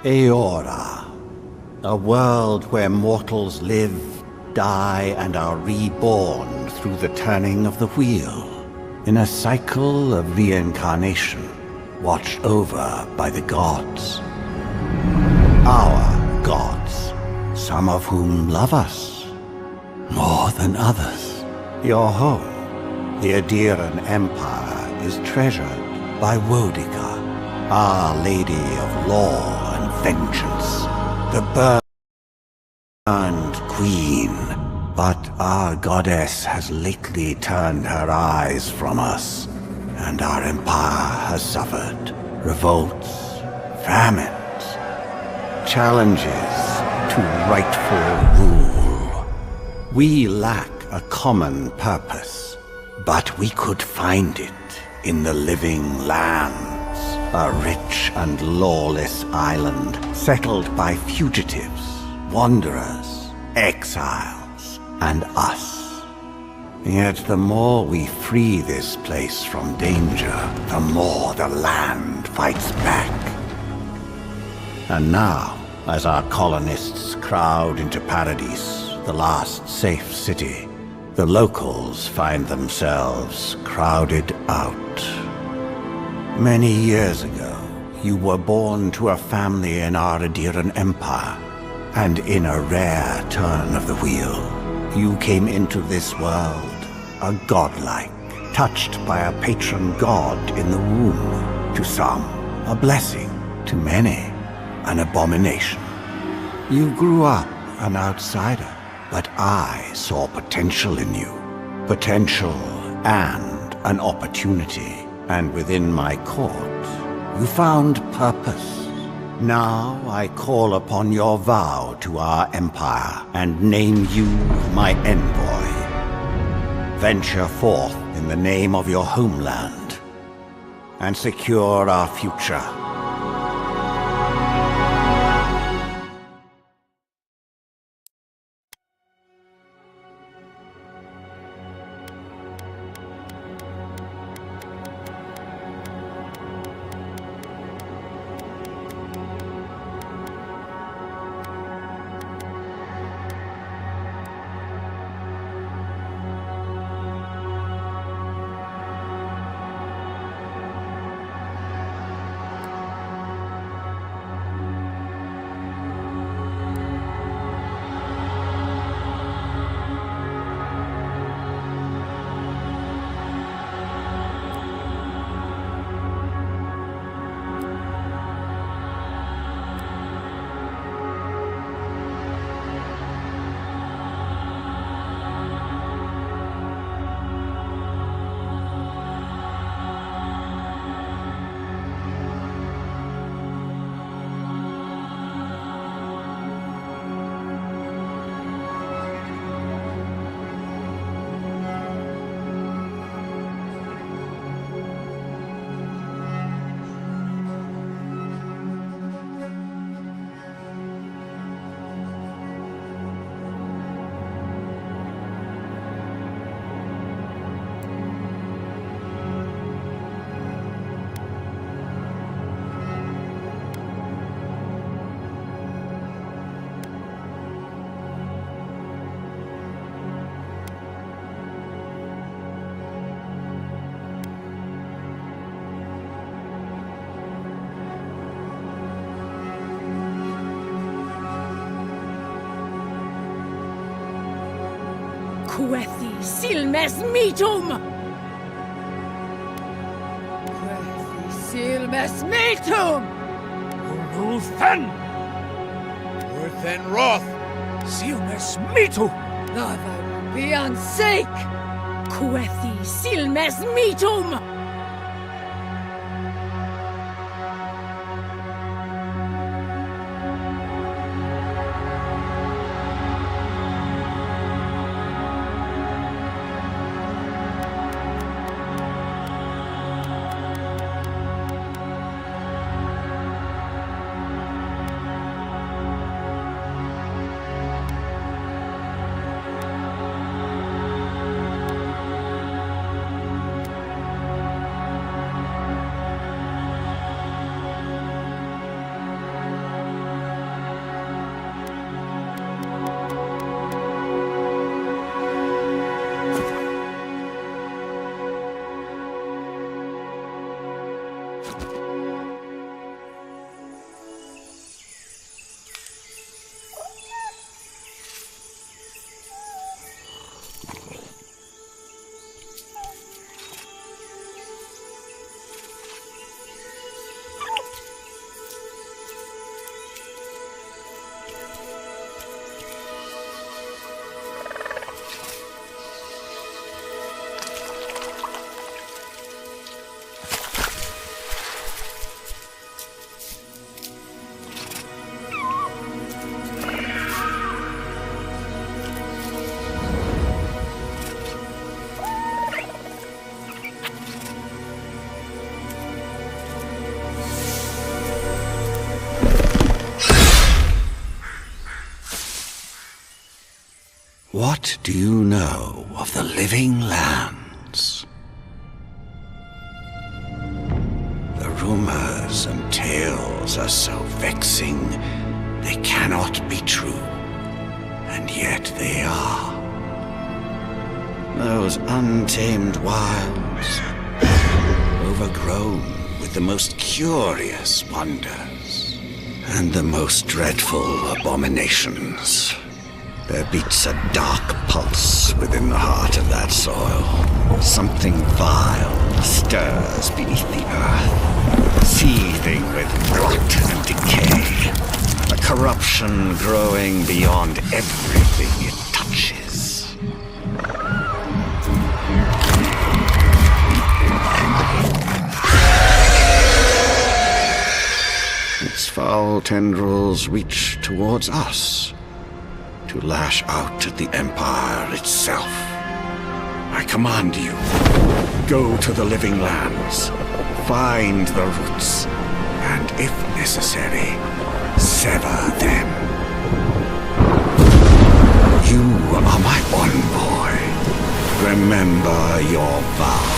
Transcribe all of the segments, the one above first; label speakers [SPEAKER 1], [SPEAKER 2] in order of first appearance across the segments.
[SPEAKER 1] Eora, a world where mortals live, die, and are reborn through the turning of the wheel, in a cycle of reincarnation, watched over by the gods. Our gods, some of whom love us more than others. Your home, the Adiran Empire, is treasured by Wodica, Our Lady of Law and Vengeance, the burned queen. But our goddess has lately turned her eyes from us, and our empire has suffered revolts, famines, challenges to rightful rule. We lack a common purpose, but we could find it in the living lands. A rich and lawless island settled by fugitives, wanderers, exiles, and us. Yet the more we free this place from danger, the more the land fights back. And now, as our colonists crowd into Paradise, the last safe city, the locals find themselves crowded out. Many years ago, you were born to a family in our Adiran Empire, and in a rare turn of the wheel, you came into this world, a godlike, touched by a patron god in the womb. To some, a blessing; to many, an abomination. You grew up an outsider, but I saw potential in you. Potential and an opportunity. And within my court, you found purpose. Now I call upon your vow to our empire and name you my envoy. Venture forth in the name of your homeland and secure our future.
[SPEAKER 2] Quethi silmes mitum! Quethi silmes mitum!
[SPEAKER 3] Uluthen! Urthen Roth! Silmes mitu!
[SPEAKER 2] Lava beyond sake! Quethi silmes mitum!
[SPEAKER 1] What do you know of the living lands? The rumors and tales are so vexing, they cannot be true, and yet they are. Those untamed wilds, overgrown with the most curious wonders and the most dreadful abominations. There beats a dark pulse within the heart of that soil. Something vile stirs beneath the earth, seething with rot and decay. A corruption growing beyond everything it touches. Its foul tendrils reach towards us, to lash out at the Empire itself. I command you, go to the living lands, find the roots, and if necessary, sever them. You are my envoy. Remember your vow.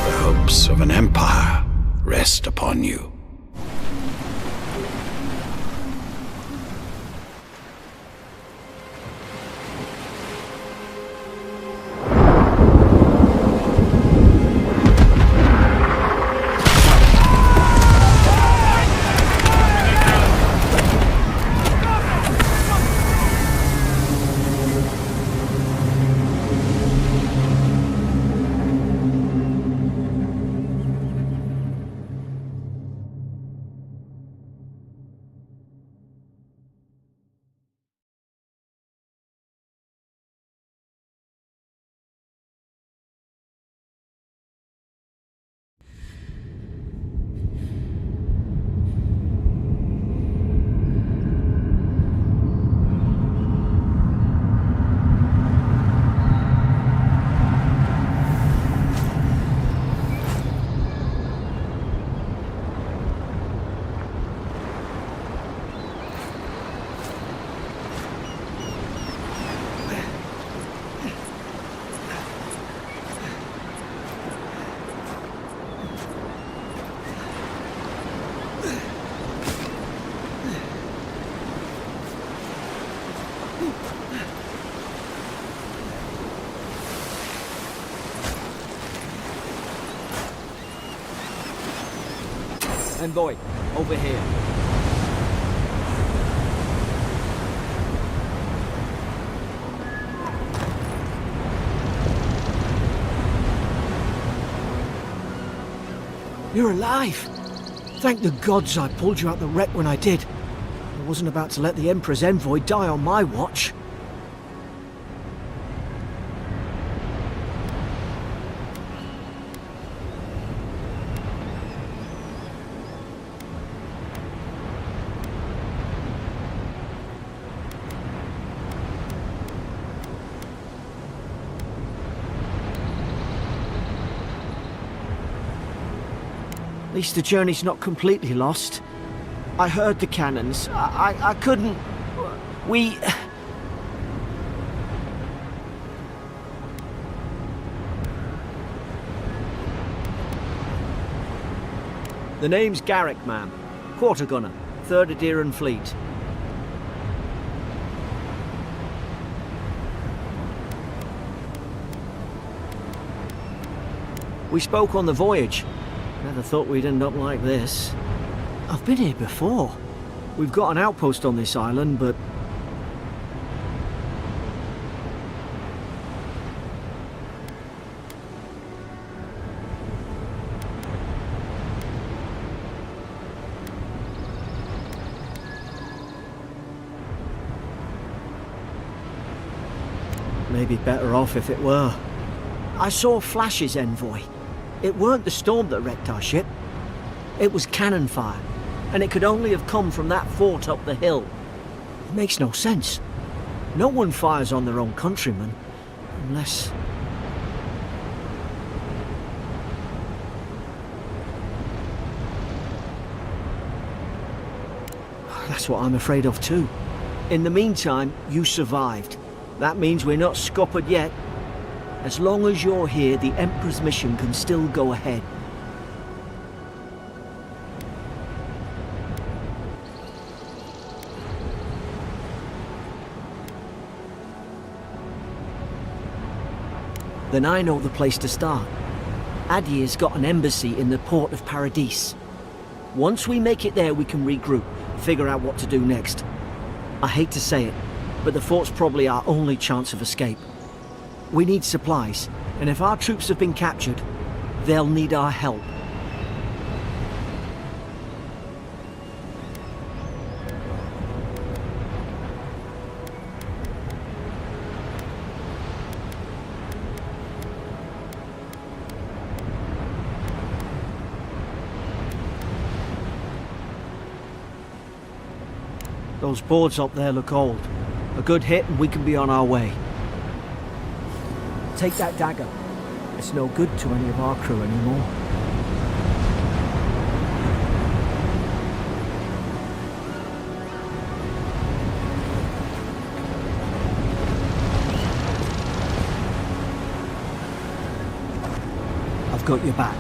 [SPEAKER 1] The hopes of an empire rest upon you.
[SPEAKER 4] Envoy, over here.
[SPEAKER 5] You're alive! Thank the gods I pulled you out the wreck when I did. I wasn't about to let the Emperor's envoy die on my watch. At least the journey's not completely lost. I heard the cannons. I couldn't... We... The name's Garrick, ma'am. Quarter gunner, 3rd Adheran Fleet. We spoke on the voyage. Never thought we'd end up like this. I've been here before. We've got an outpost on this island, but... maybe better off if it were. I saw flashes, Envoy. It weren't the storm that wrecked our ship. It was cannon fire, and it could only have come from that fort up the hill. It makes no sense. No one fires on their own countrymen, unless... That's what I'm afraid of too. In the meantime, you survived. That means we're not scuppered yet. As long as you're here, the Emperor's mission can still go ahead. Then I know the place to start. Adir's got an embassy in the port of Paradis. Once we make it there, we can regroup, figure out what to do next. I hate to say it, but the fort's probably our only chance of escape. We need supplies, and if our troops have been captured, they'll need our help. Those boards up there look old. A good hit and we can be on our way. Take that dagger. It's no good to any of our crew anymore. I've got your back.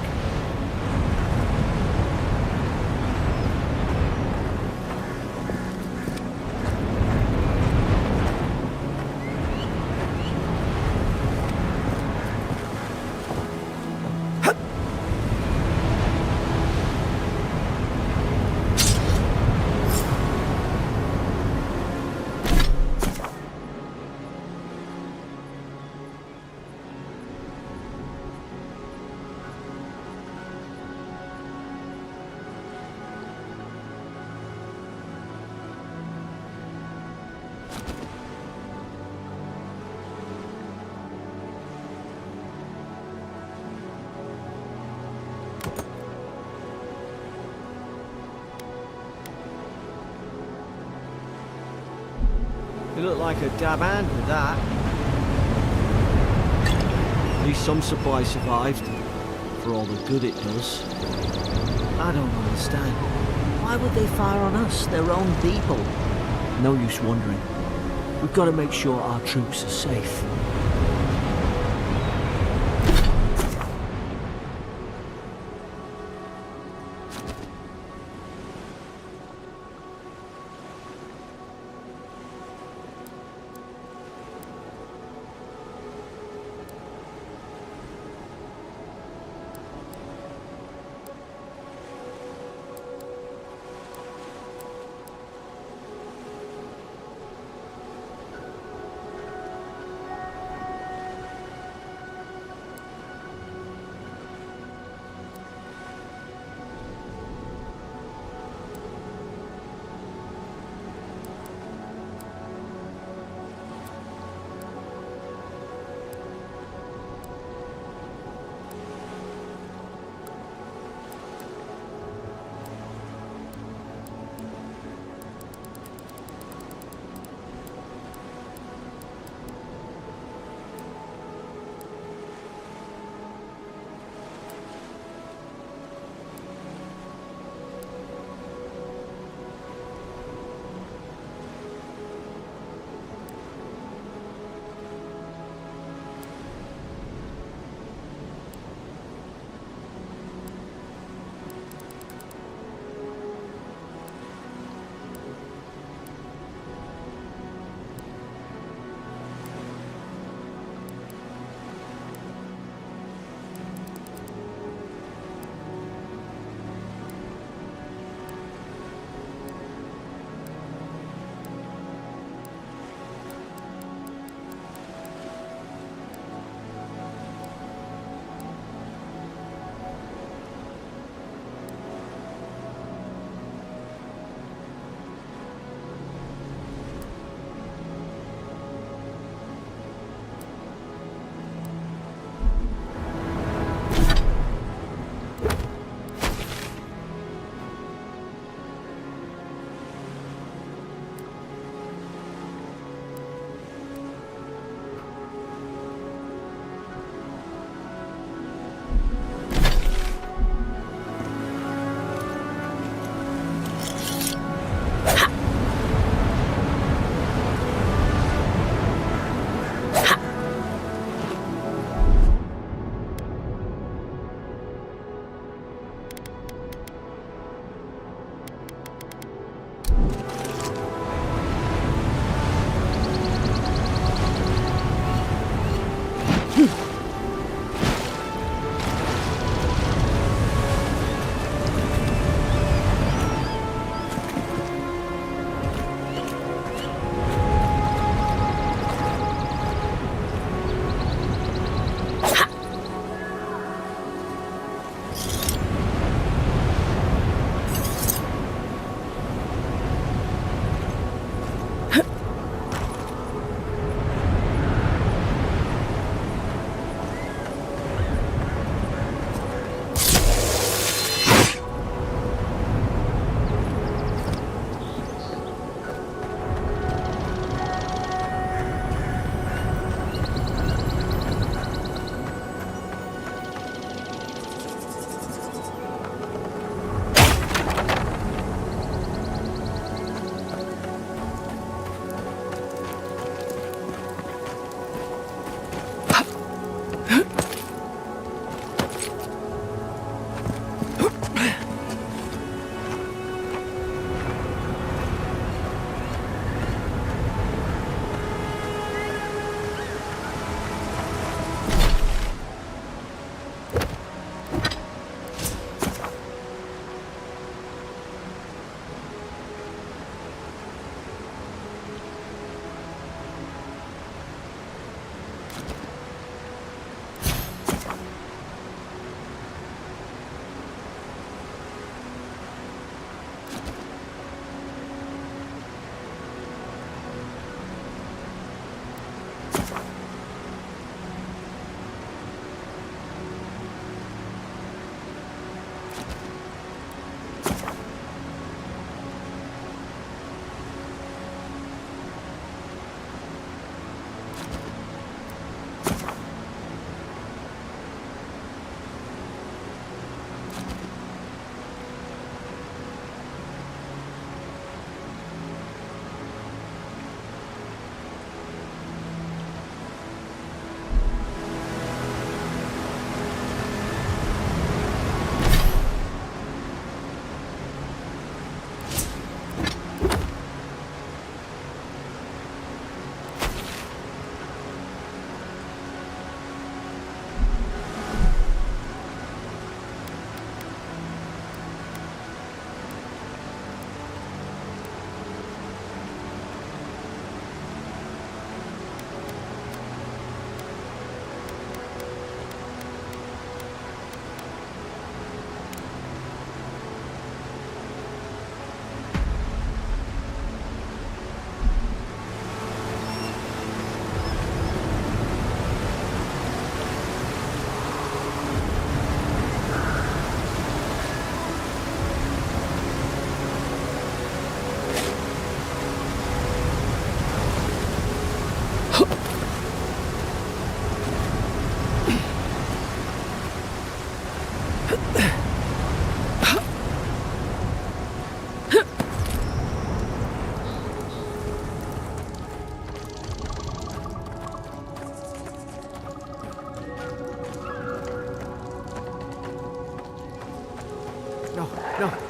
[SPEAKER 5] You look like a dab hand with that. At least some supply survived, for all the good it does. I don't understand. Why would they fire on us, their own people? No use wondering. We've got to make sure our troops are safe.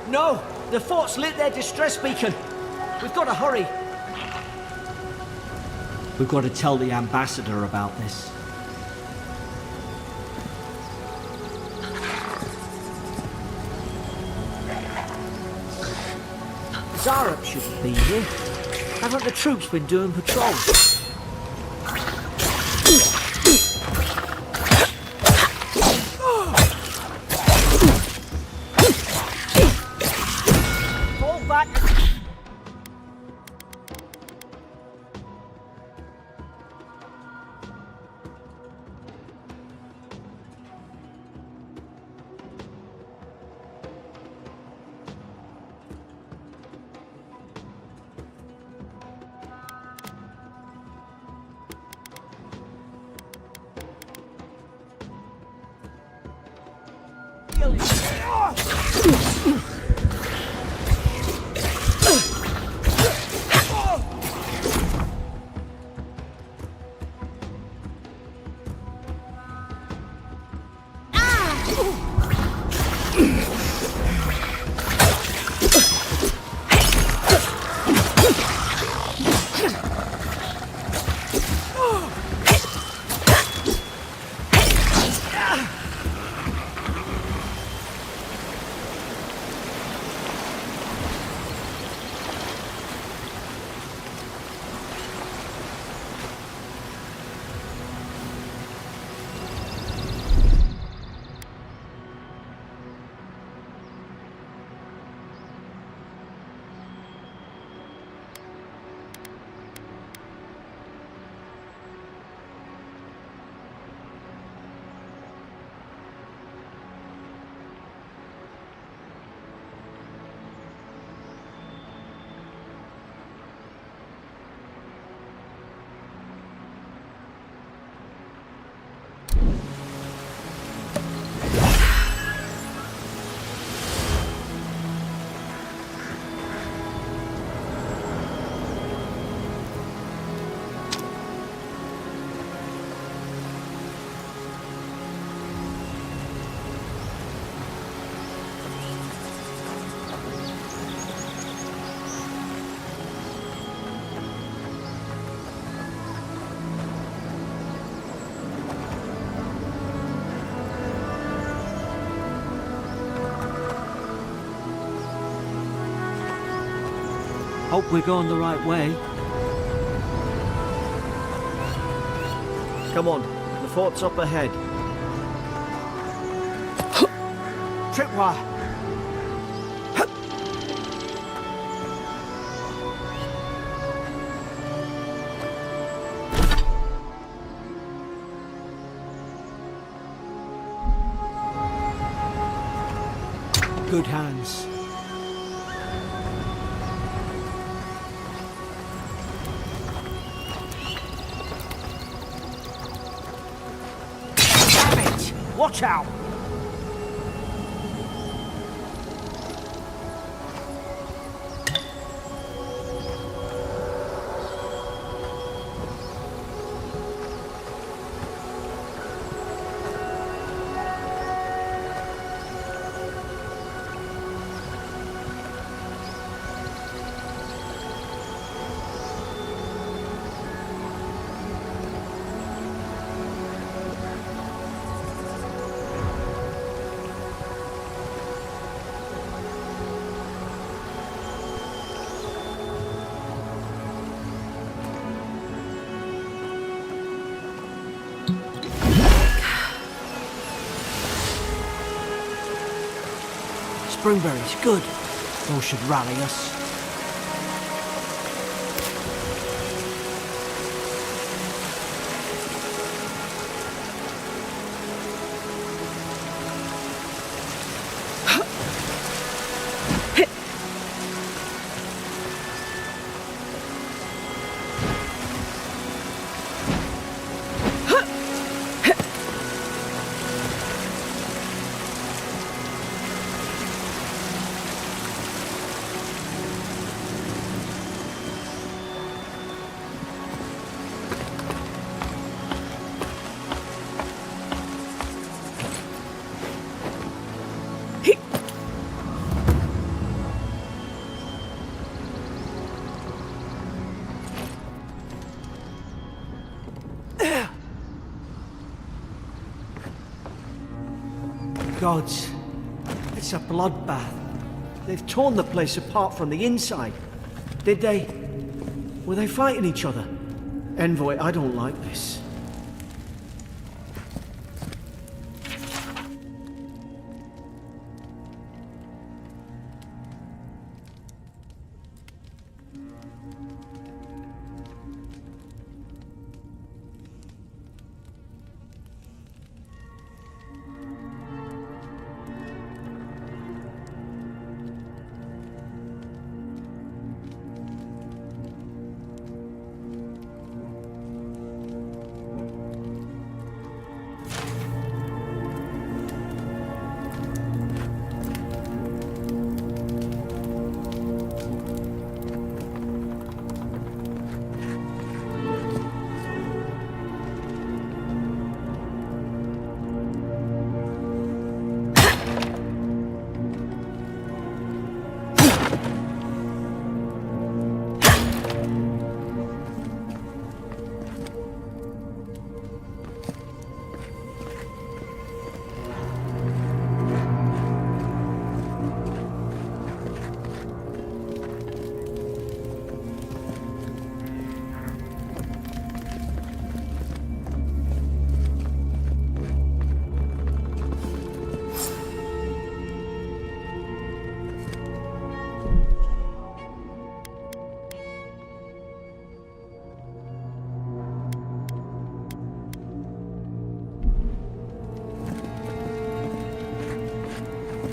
[SPEAKER 5] No! The fort's lit their distress beacon! We've got to hurry! We've got to tell the ambassador about this. Zarup shouldn't be here. Haven't the troops been doing patrols? Hope we're going the right way. Come on, the fort's up ahead. Tripwire! Good hands. Damn it! Watch out! Springberries, good. Those should rally us. Gods, it's a bloodbath. They've torn the place apart from the inside. Did they? Were they fighting each other? Envoy, I don't like this.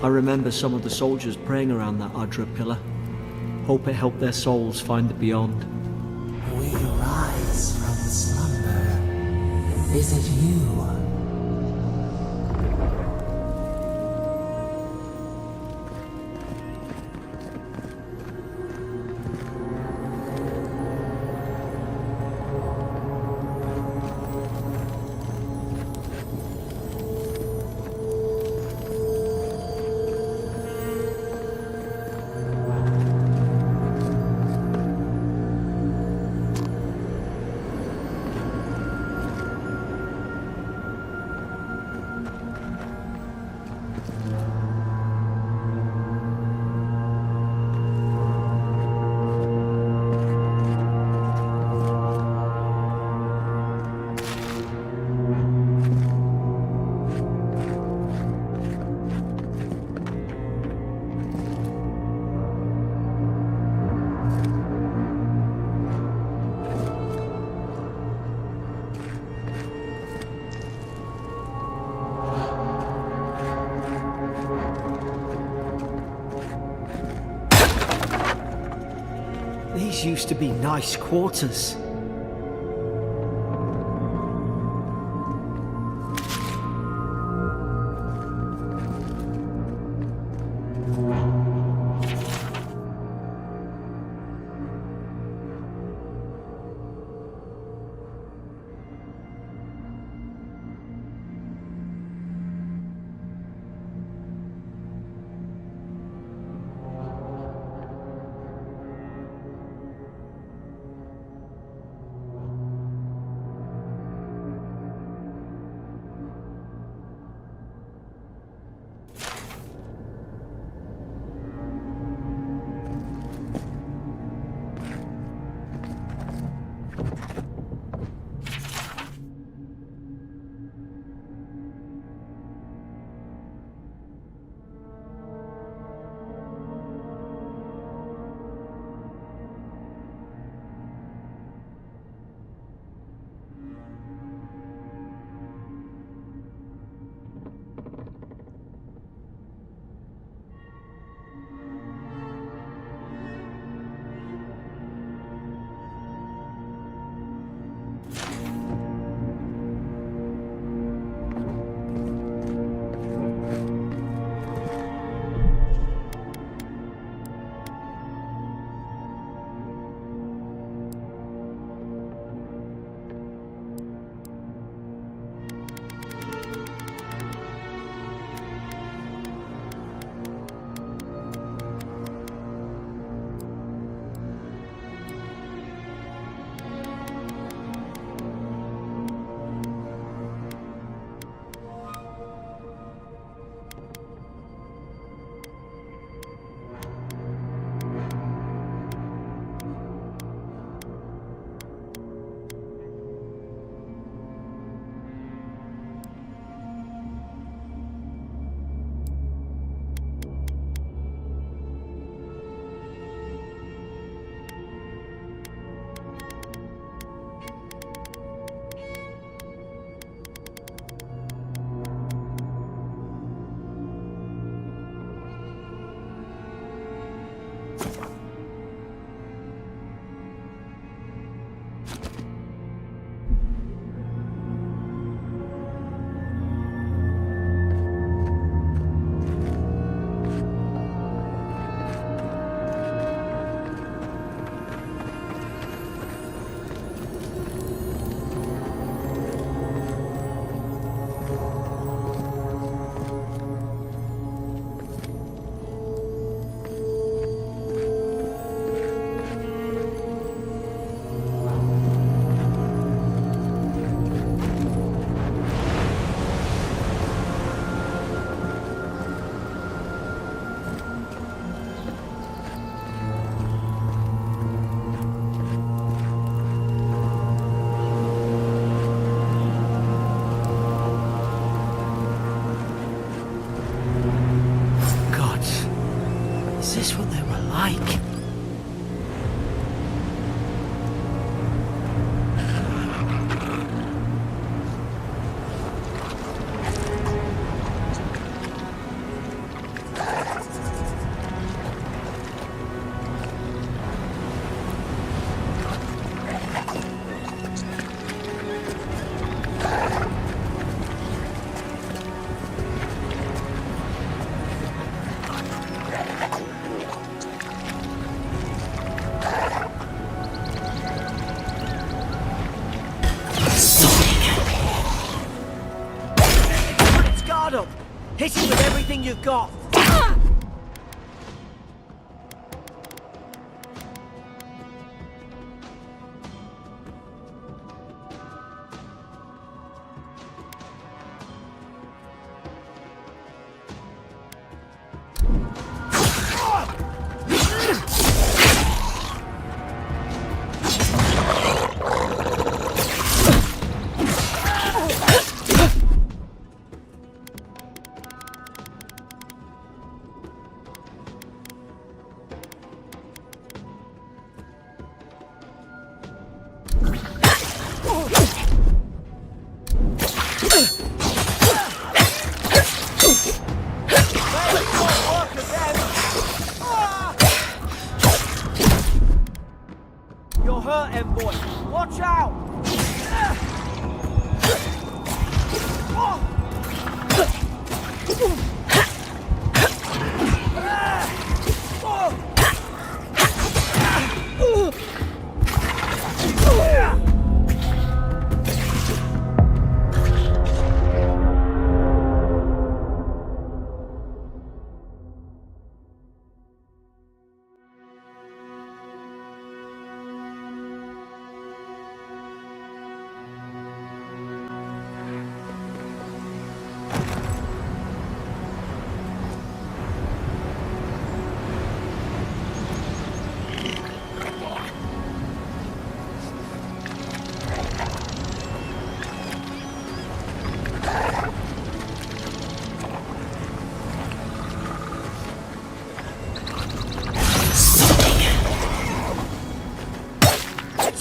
[SPEAKER 5] I remember some of the soldiers praying around that Adra pillar. Hope it helped their souls find the beyond.
[SPEAKER 4] We rise from slumber. Is it you?
[SPEAKER 5] These used to be nice quarters. Hit it with everything you've got. Envoy! Watch out!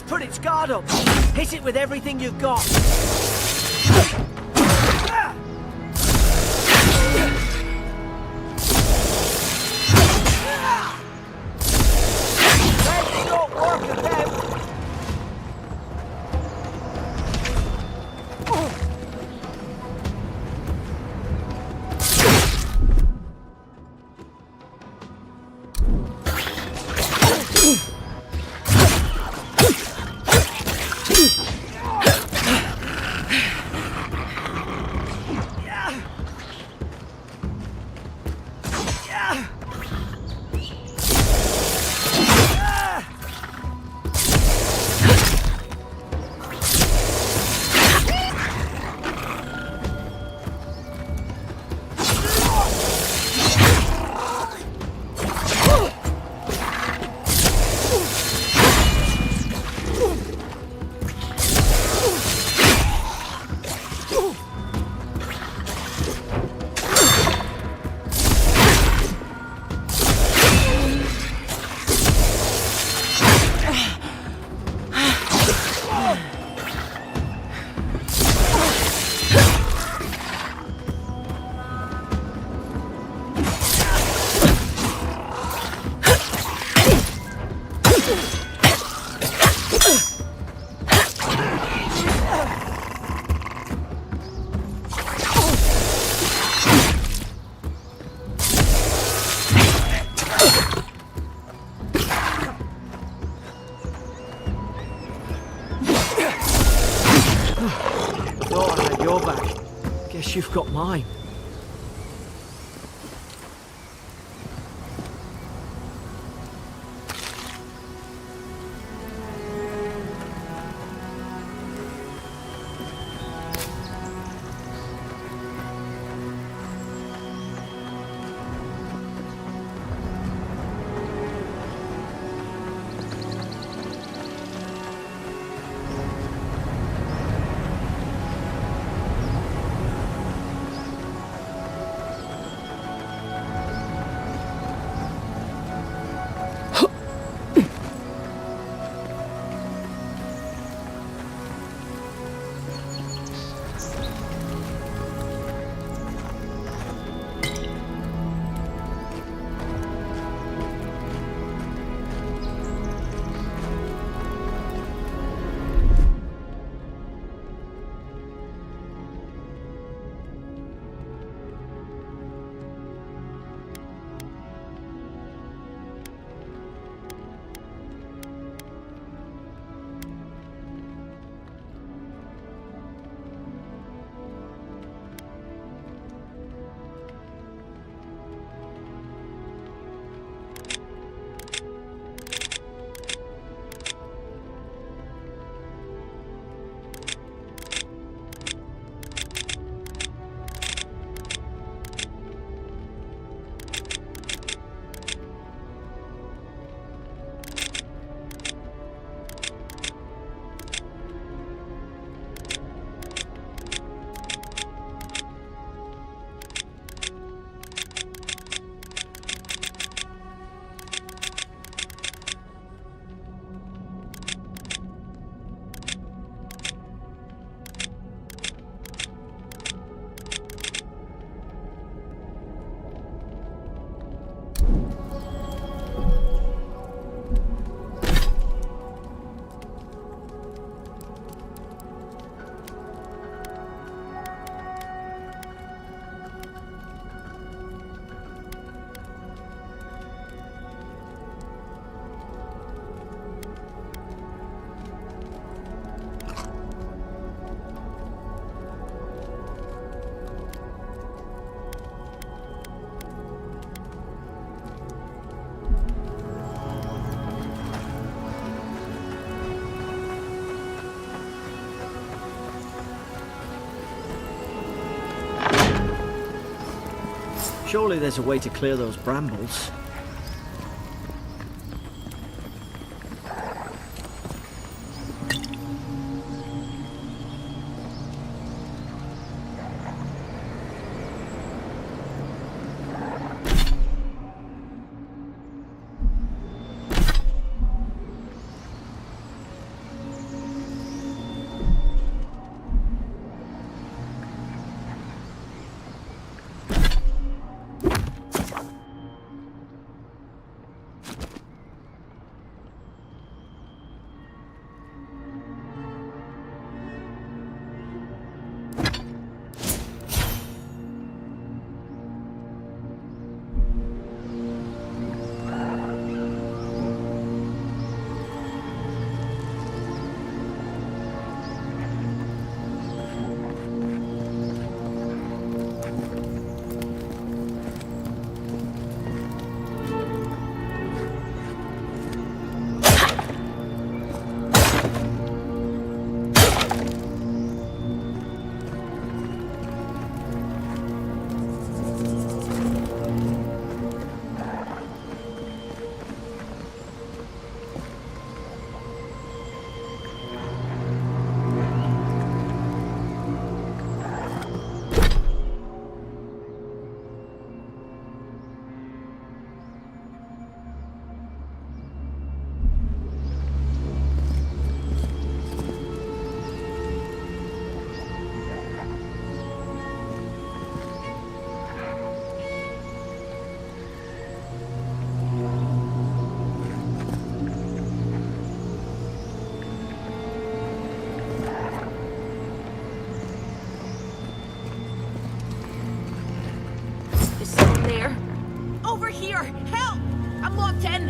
[SPEAKER 5] Put its guard up. Hit it with everything you've got. Let's not work at them. Thought I had your back. Guess you've got mine. Surely there's a way to clear those brambles.
[SPEAKER 2] Here! Help! I'm locked in!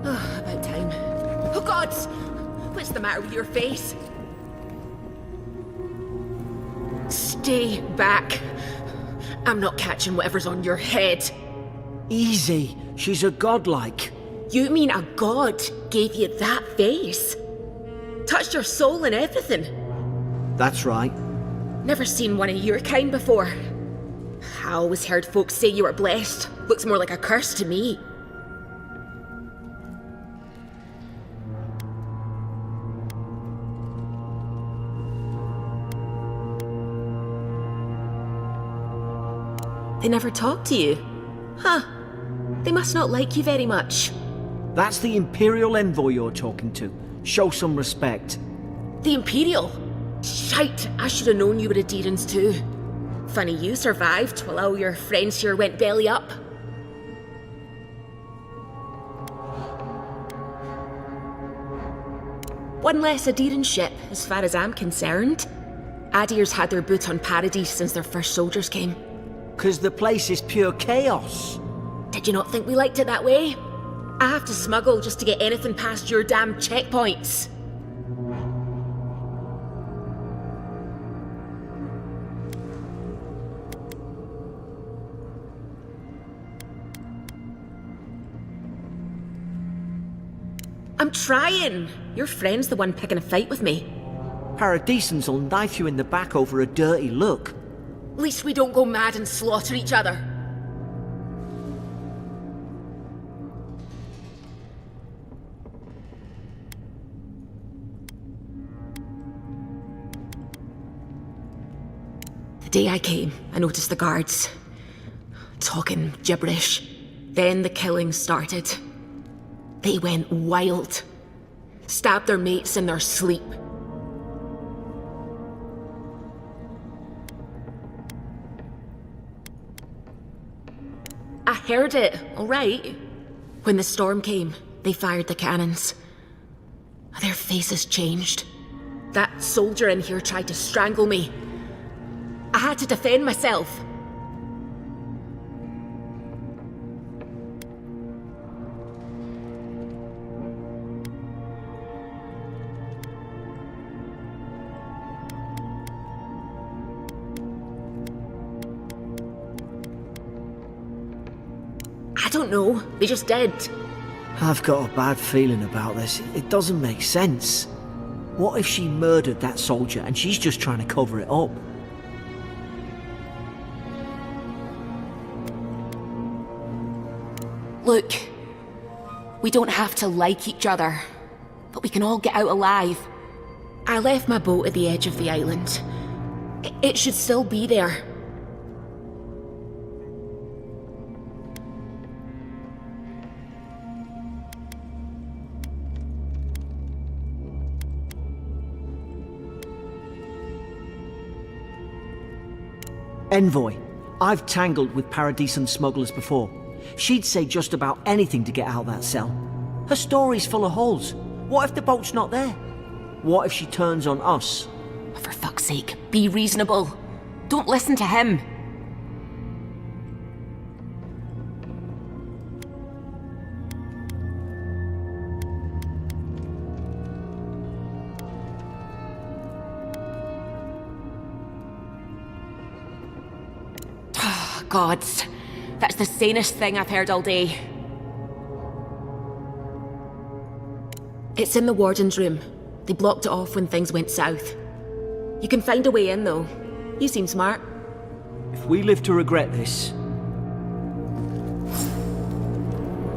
[SPEAKER 2] About time. Oh, God! What's the matter with your face? Stay back. I'm not catching whatever's on your head.
[SPEAKER 5] Easy. She's a godlike.
[SPEAKER 2] You mean a god gave you that face? Touched your soul and everything?
[SPEAKER 5] That's right.
[SPEAKER 2] Never seen one of your kind before. I always heard folks say you were blessed. Looks more like a curse to me. They never talk to you? Huh. They must not like you very much.
[SPEAKER 5] That's the Imperial envoy you're talking to. Show some respect.
[SPEAKER 2] The Imperial? Shite, I should have known you were a Deerans too. Funny you survived while all your friends here went belly up. One less Adirran ship, as far as I'm concerned. Adir's had their boot on Paradise since their first soldiers came.
[SPEAKER 5] 'Cause the place is pure chaos.
[SPEAKER 2] Did you not think we liked it that way? I have to smuggle just to get anything past your damn checkpoints. I'm trying. Your friend's the one picking a fight with me.
[SPEAKER 5] Paradisans will knife you in the back over a dirty look.
[SPEAKER 2] At least we don't go mad and slaughter each other. The day I came, I noticed the guards talking gibberish. Then the killing started. They went wild. Stabbed their mates in their sleep. I heard it, all right. When the storm came, they fired the cannons. Their faces changed. That soldier in here tried to strangle me. I had to defend myself. I don't know. They just did.
[SPEAKER 5] I've got a bad feeling about this. It doesn't make sense. What if she murdered that soldier and she's just trying to cover it up?
[SPEAKER 2] Look, we don't have to like each other, but we can all get out alive. I left my boat at the edge of the island. It should still be there.
[SPEAKER 5] Envoy, I've tangled with Paradisen smugglers before. She'd say just about anything to get out of that cell. Her story's full of holes. What if the boat's not there? What if she turns on us?
[SPEAKER 2] For fuck's sake, be reasonable. Don't listen to him. Oh, gods. That's the sanest thing I've heard all day. It's in the warden's room. They blocked it off when things went south. You can find a way in, though. You seem smart.
[SPEAKER 5] If we live to regret this...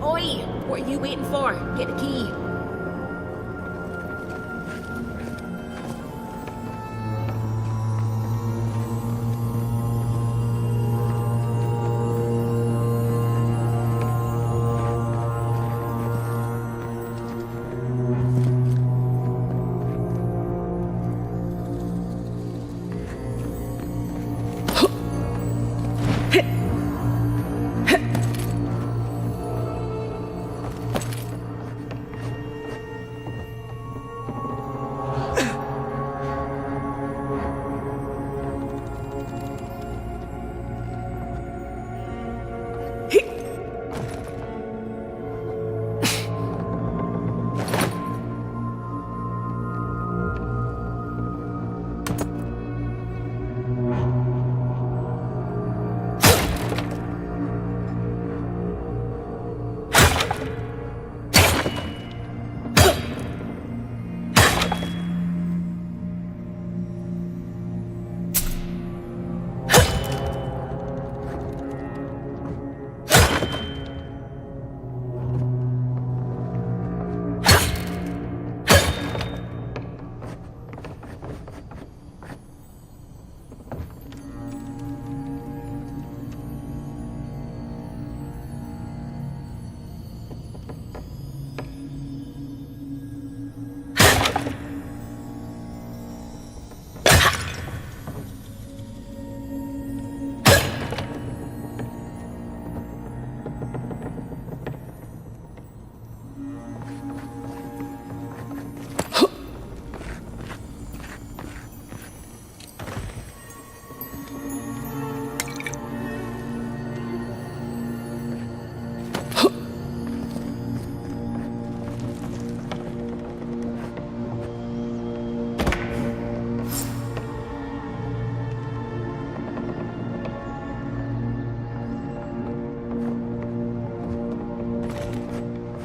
[SPEAKER 2] Oi! What are you waiting for? Get the key.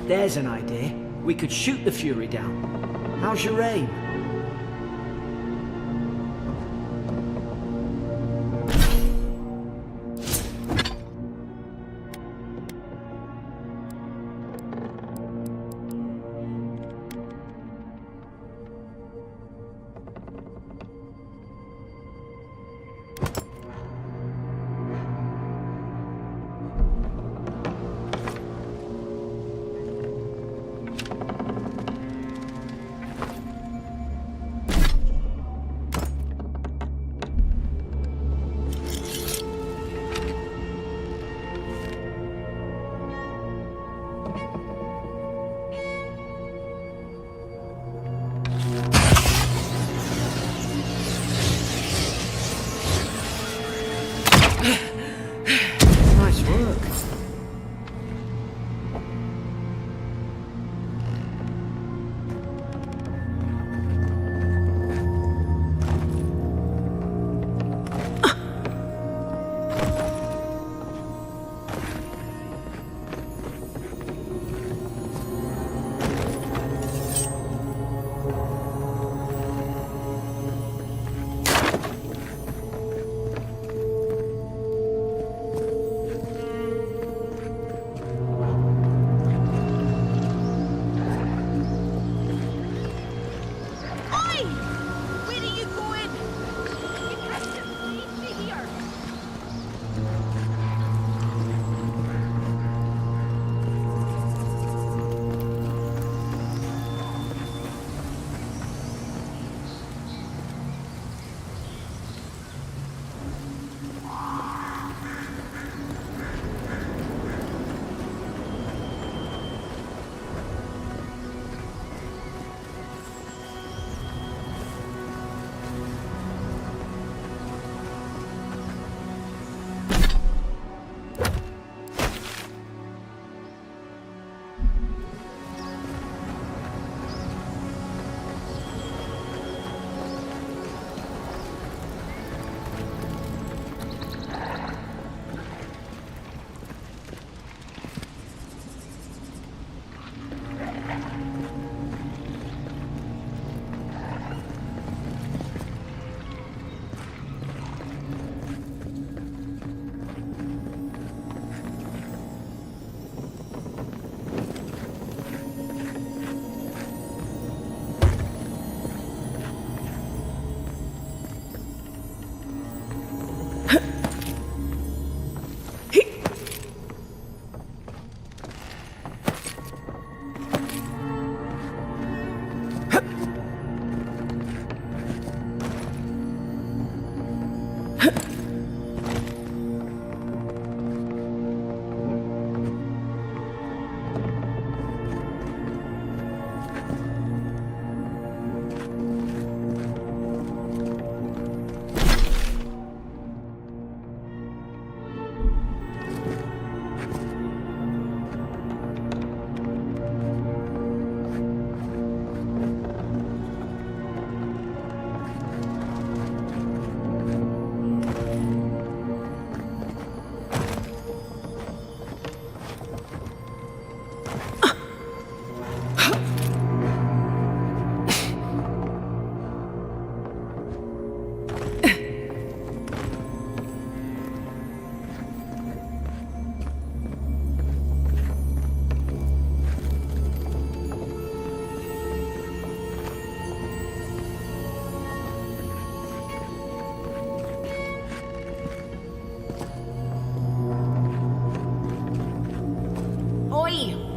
[SPEAKER 5] There's an idea. We could shoot the Fury down. How's your aim?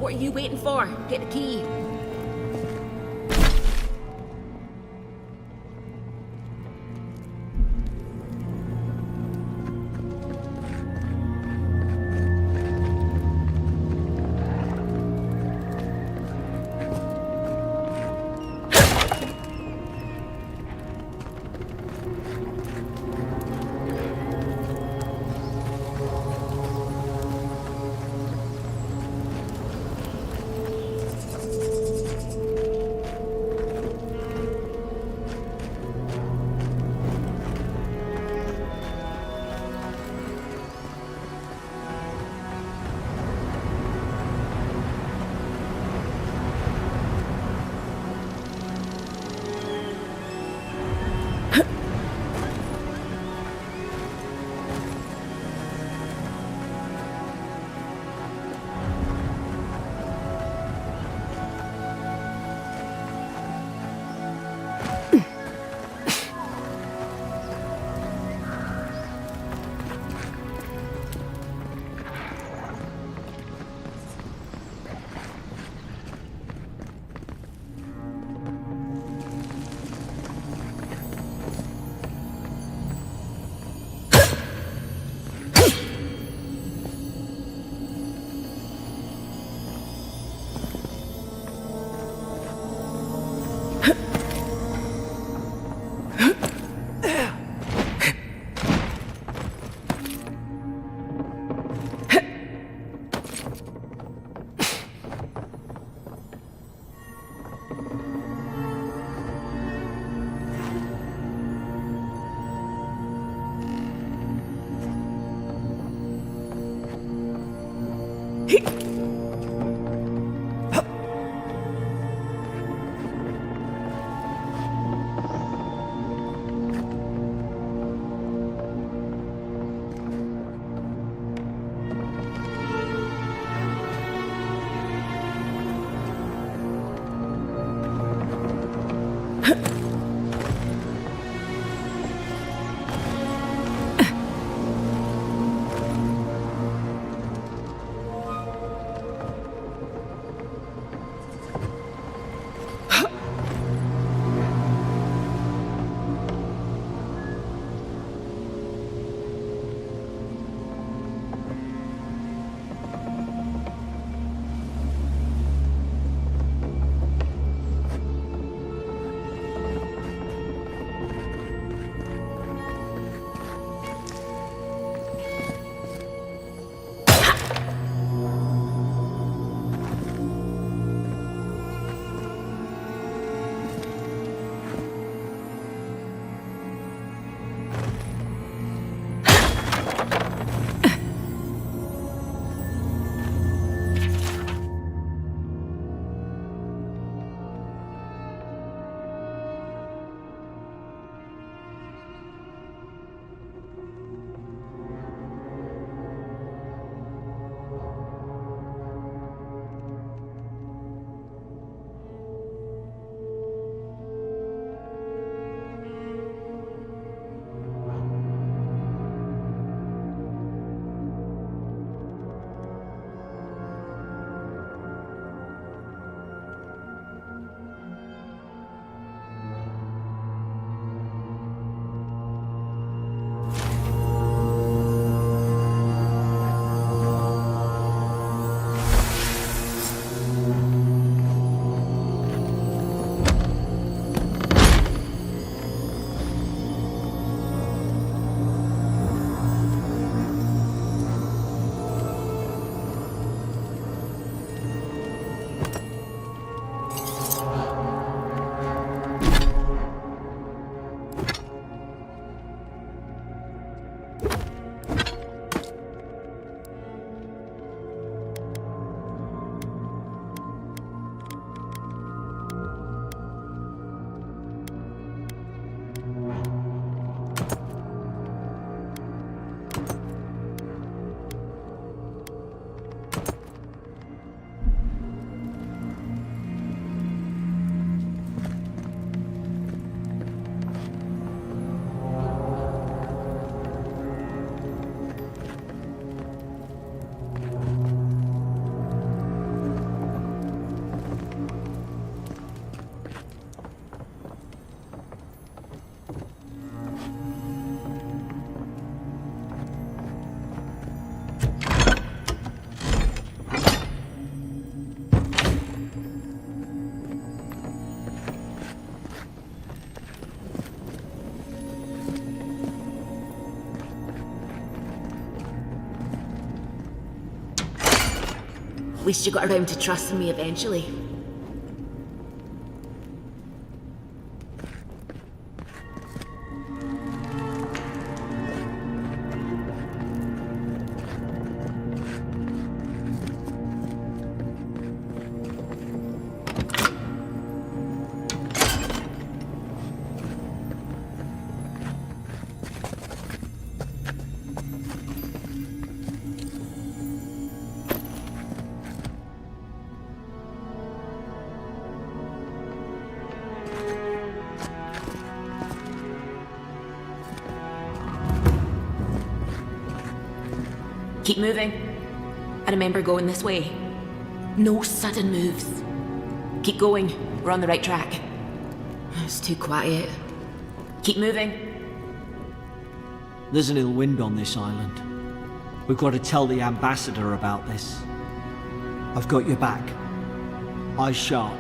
[SPEAKER 2] What are you waiting for? Get the key. At least you got around to trusting me eventually. Keep moving. I remember going this way. No sudden moves. Keep going. We're on the right track. It's too quiet. Keep moving.
[SPEAKER 5] There's an ill wind on this island. We've got to tell the ambassador about this. I've got your back. Eyes sharp.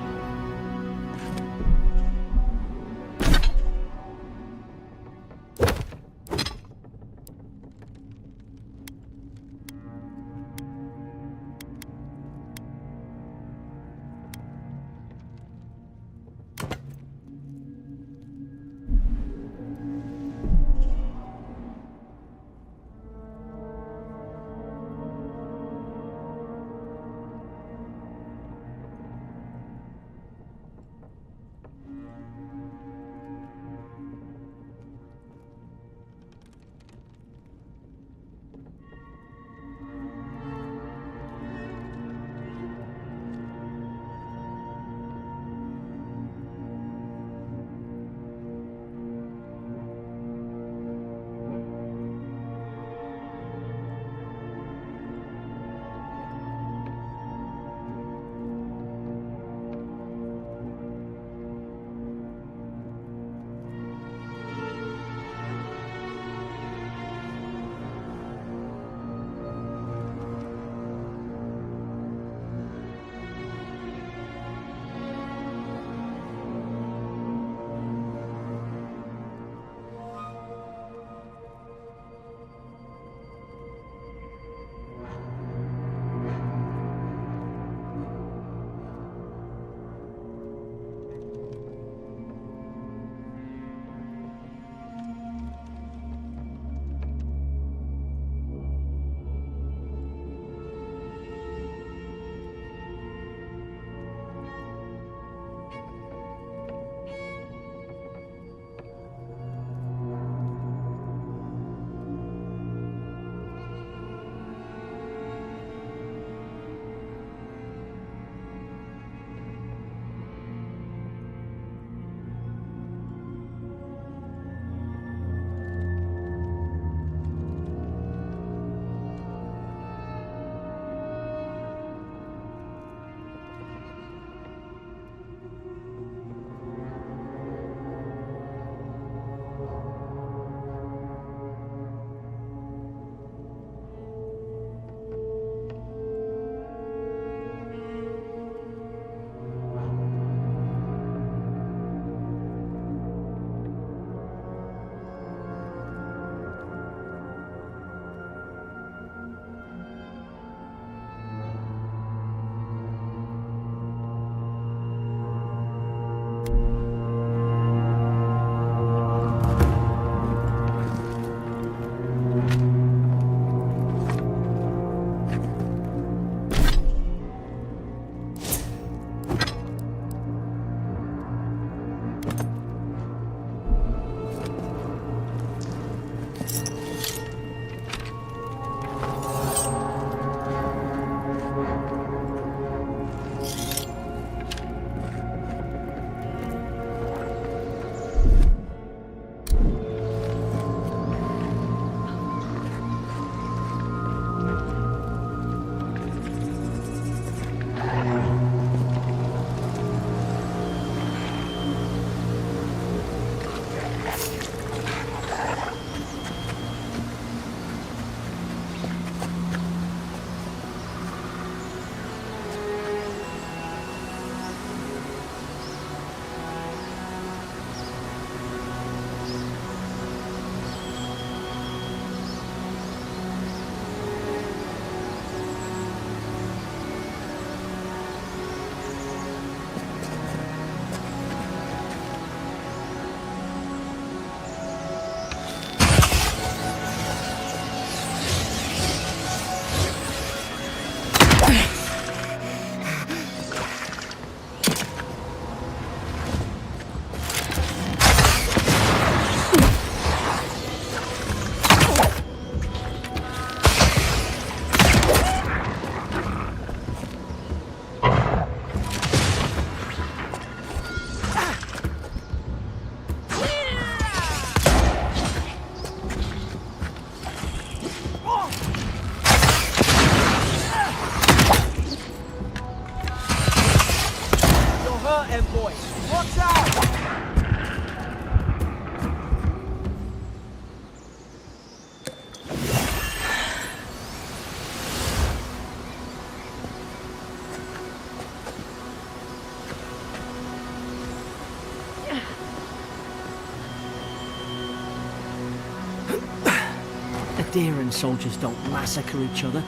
[SPEAKER 5] Deeren soldiers don't massacre each other.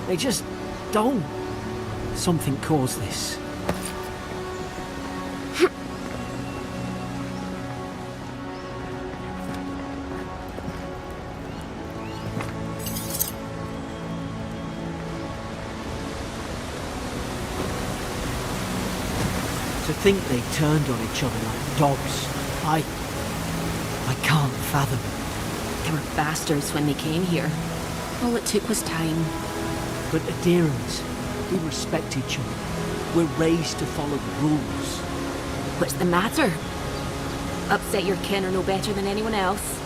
[SPEAKER 5] They just don't. Something caused this. To think they turned on each other like dogs. I can't fathom.
[SPEAKER 2] They were bastards when they came here. All it took was time.
[SPEAKER 5] But the Deerens, we respect each other. We're raised to follow the rules.
[SPEAKER 2] What's the matter? Upset your kin are no better than anyone else.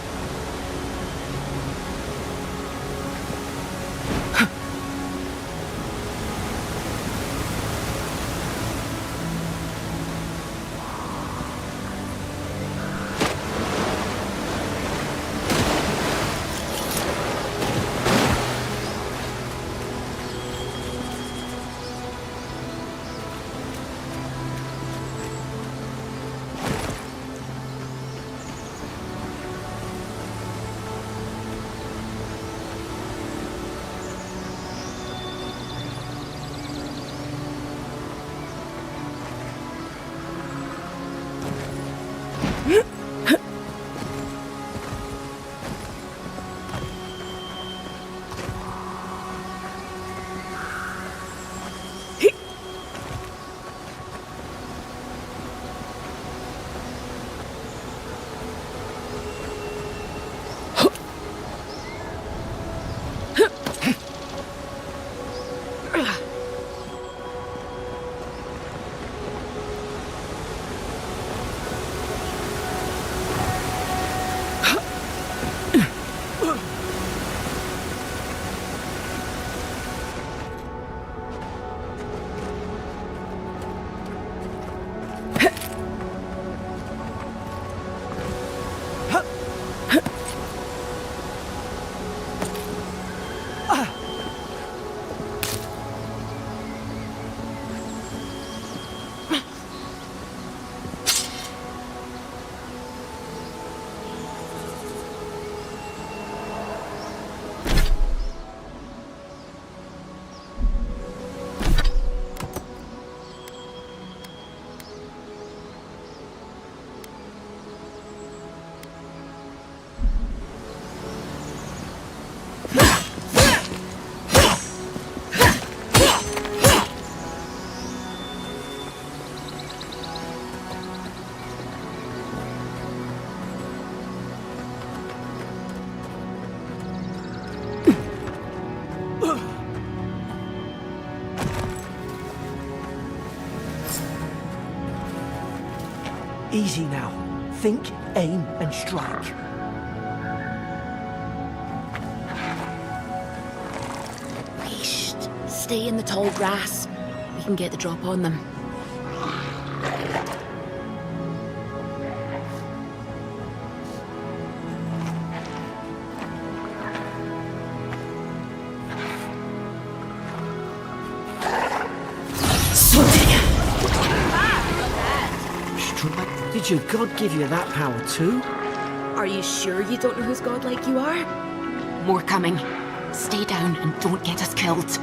[SPEAKER 5] Easy now. Think, aim, and strike.
[SPEAKER 2] Shh. Stay in the tall grass. We can get the drop on them.
[SPEAKER 5] Did your god give you that power too?
[SPEAKER 2] Are you sure you don't know whose god like you are? More coming. Stay down and don't get us killed.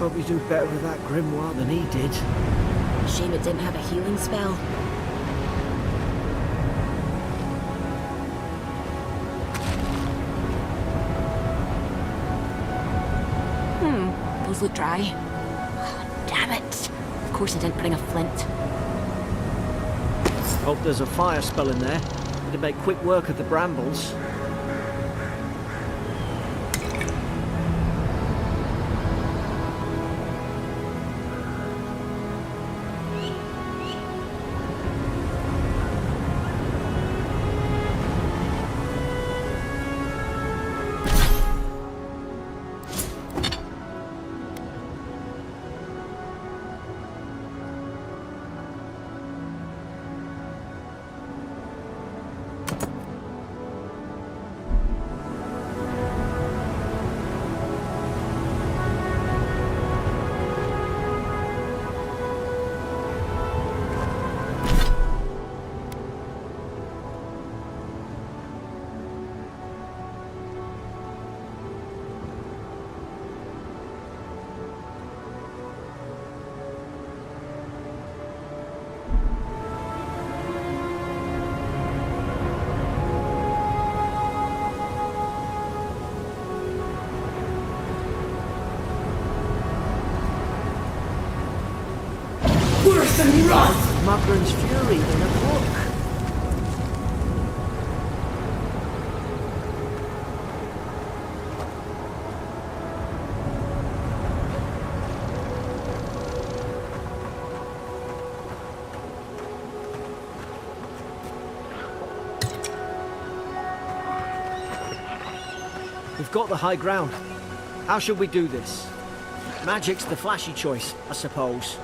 [SPEAKER 5] Probably do better with that grimoire than he did.
[SPEAKER 2] Shame it didn't have a healing spell. Those look dry. Oh, damn it. Of course I didn't bring a flint.
[SPEAKER 5] Hope there's a fire spell in there. It'd make quick work of the brambles. Mugren's Fury in a book. We've got the high ground. How should we do this? Magic's the flashy choice, I suppose.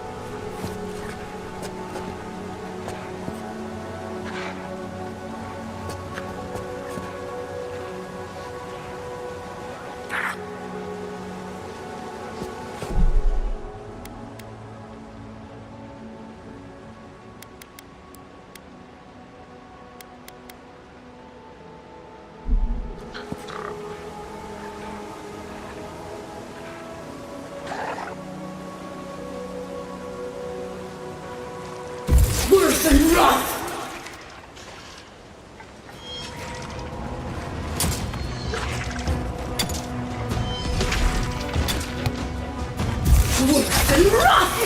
[SPEAKER 6] Worse than rough! Worse than rough!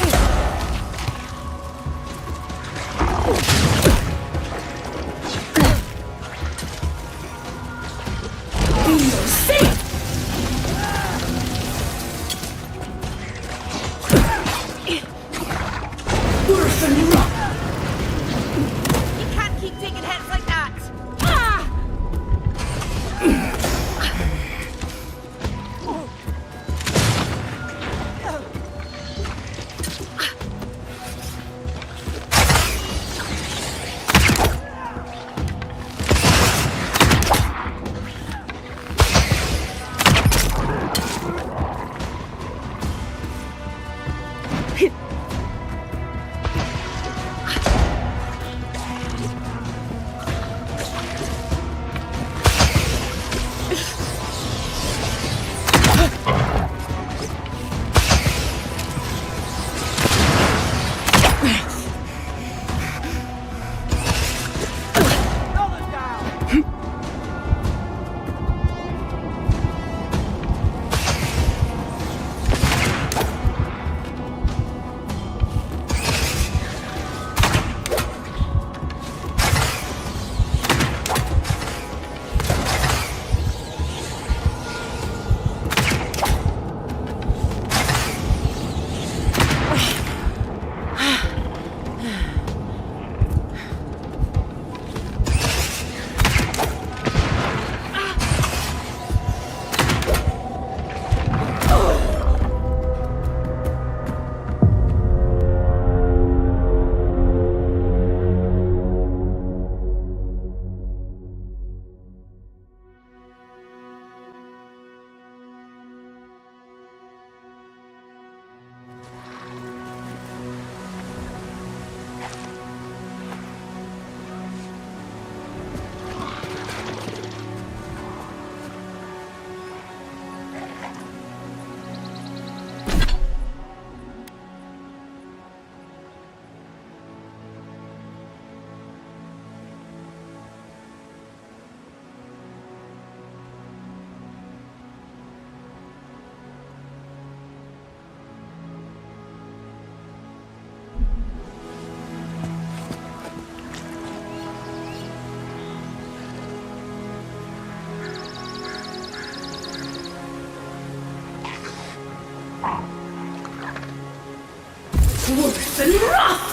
[SPEAKER 6] Worse than wrath!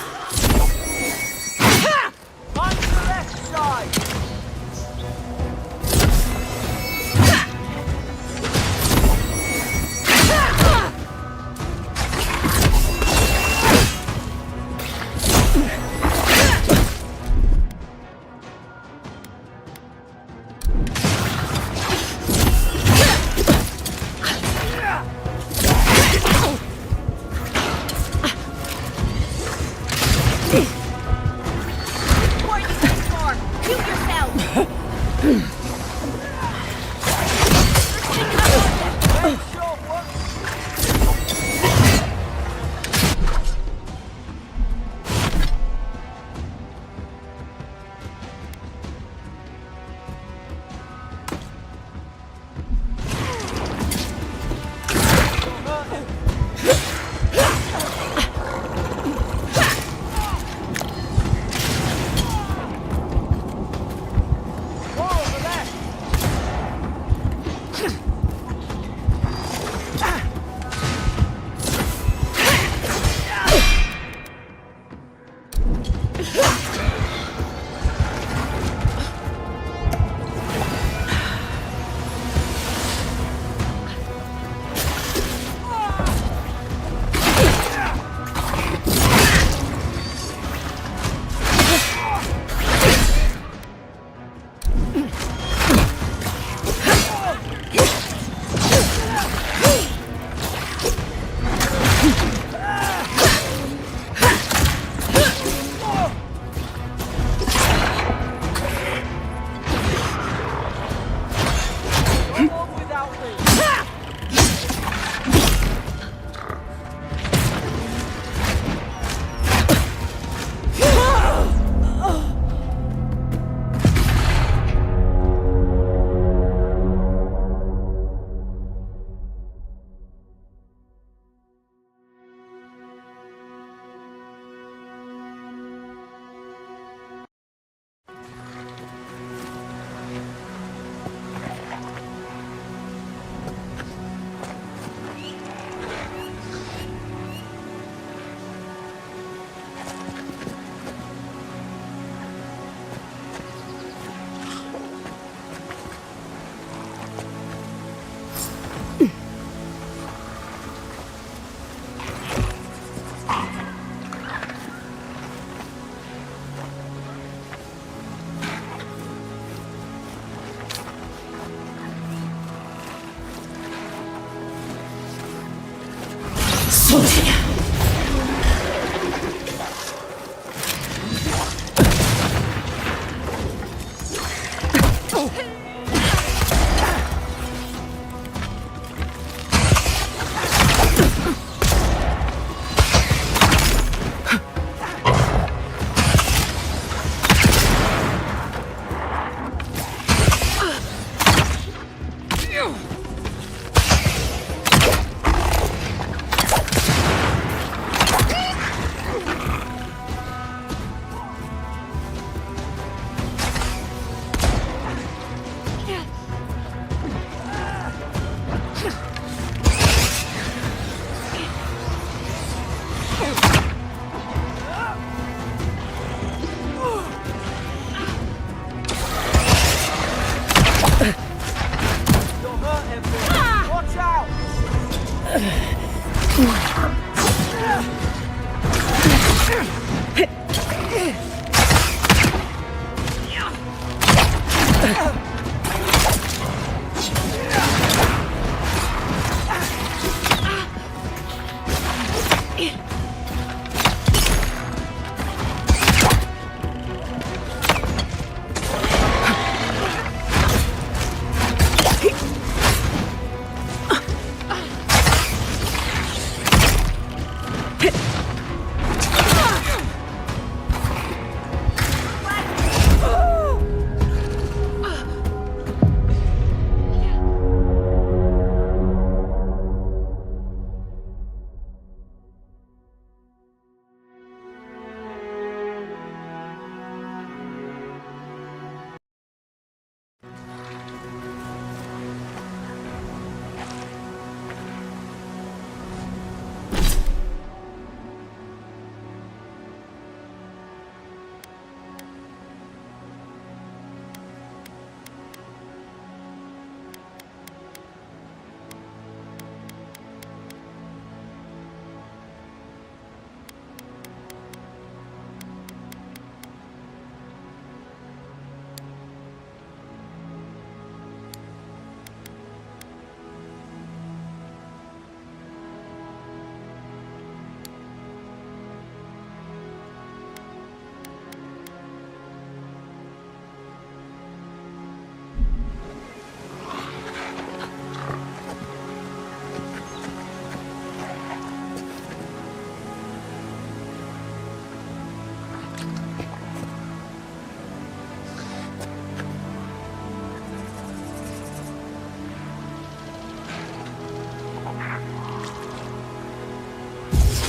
[SPEAKER 5] On to the left side!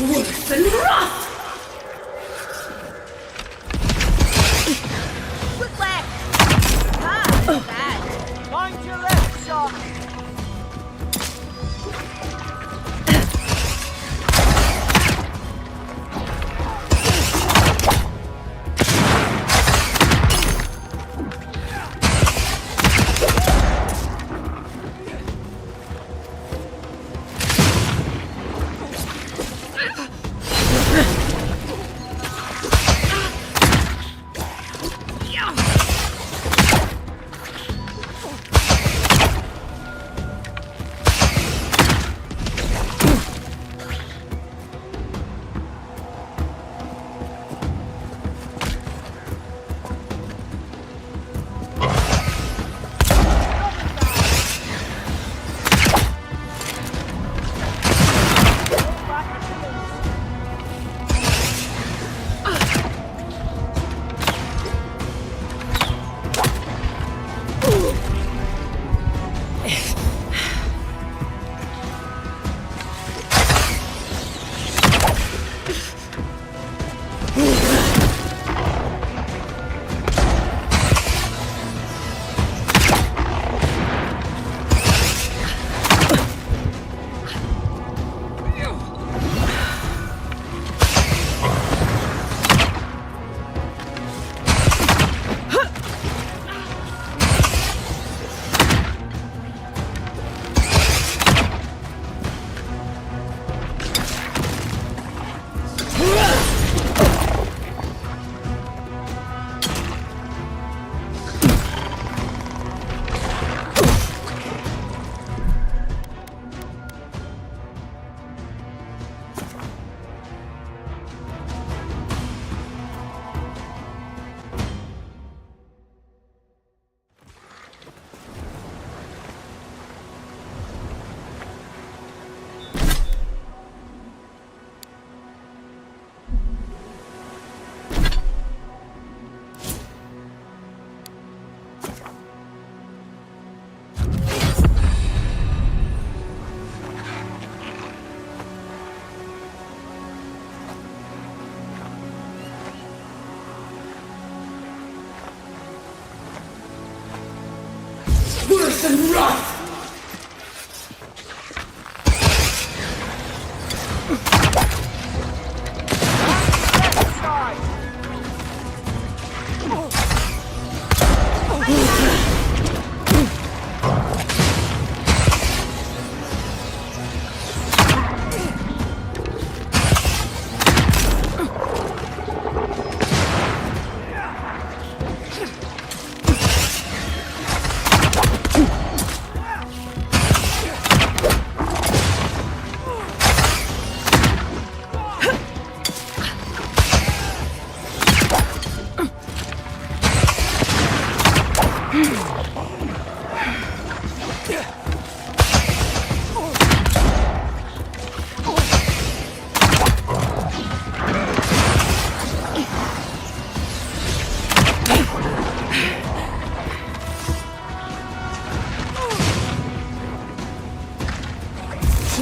[SPEAKER 6] Worse than rot!
[SPEAKER 2] Look left! Ah, bad.
[SPEAKER 5] Mind your left, son!
[SPEAKER 6] Worse than rot!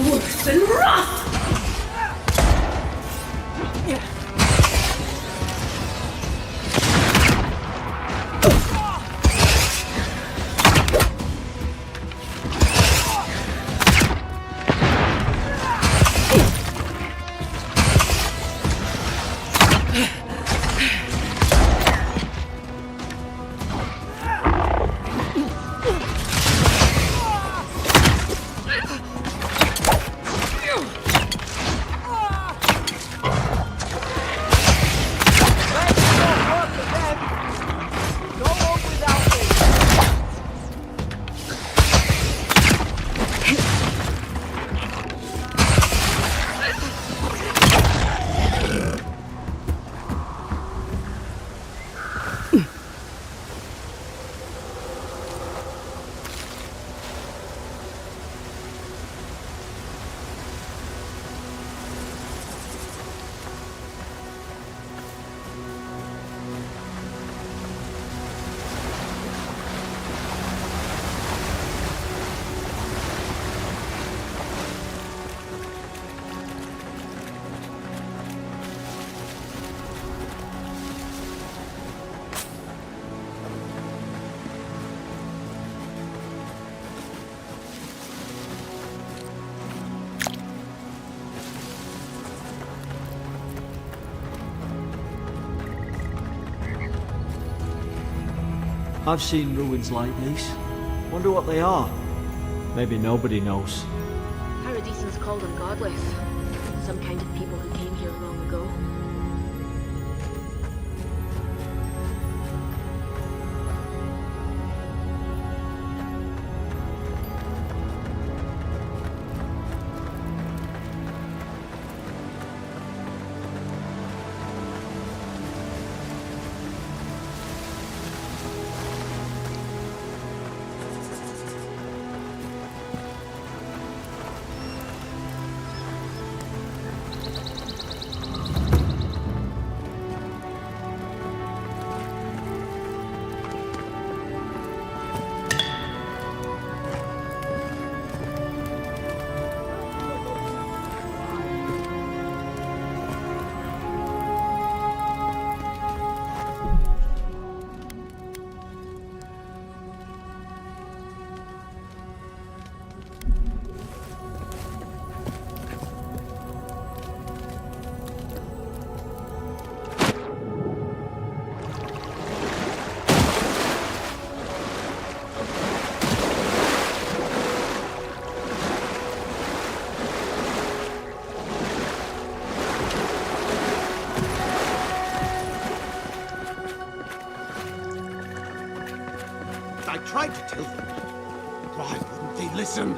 [SPEAKER 6] Worse than rot!
[SPEAKER 5] I've seen ruins like these. Wonder what they are. Maybe nobody knows.
[SPEAKER 2] Paradisans call them godless. Some kind of people who came here long ago.
[SPEAKER 3] I tried to tell them. Why wouldn't they listen?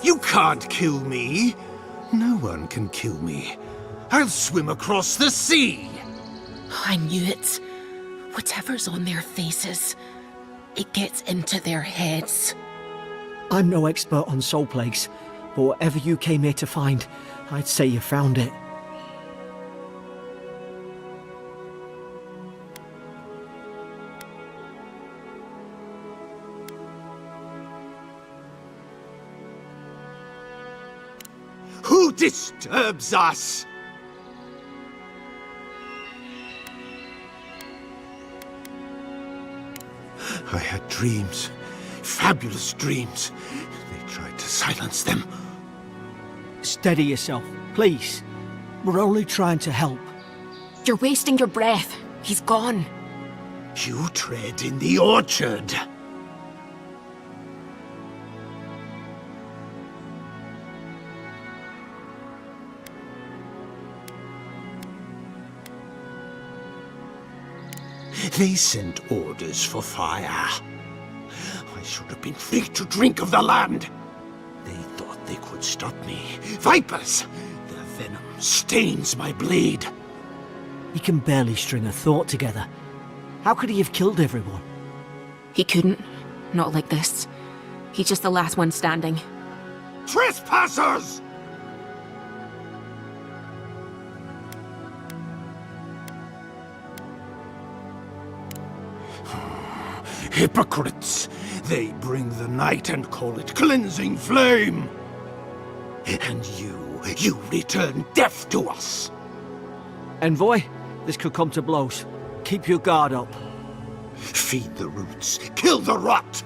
[SPEAKER 3] You can't kill me. No one can kill me. I'll swim across the sea.
[SPEAKER 2] I knew it. Whatever's on their faces, it gets into their heads.
[SPEAKER 5] I'm no expert on soul plagues, but whatever you came here to find, I'd say you found it.
[SPEAKER 3] Who disturbs us? I had dreams. Fabulous dreams. They tried to silence them.
[SPEAKER 5] Steady yourself, please. We're only trying to help.
[SPEAKER 2] You're wasting your breath. He's gone.
[SPEAKER 3] You tread in the orchard. They sent orders for fire. I should have been free to drink of the land. They thought they could stop me. Vipers! Their venom stains my blade.
[SPEAKER 5] He can barely string a thought together. How could he have killed everyone?
[SPEAKER 2] He couldn't. Not like this. He's just the last one standing.
[SPEAKER 3] Trespassers! Hypocrites! They bring the night and call it cleansing flame! And you return death to us!
[SPEAKER 5] Envoy, this could come to blows. Keep your guard up.
[SPEAKER 3] Feed the roots, kill the rot!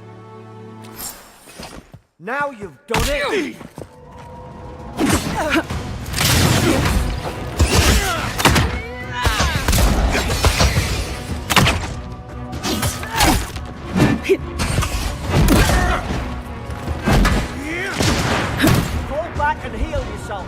[SPEAKER 5] Now you've done it! Fall back and heal yourself.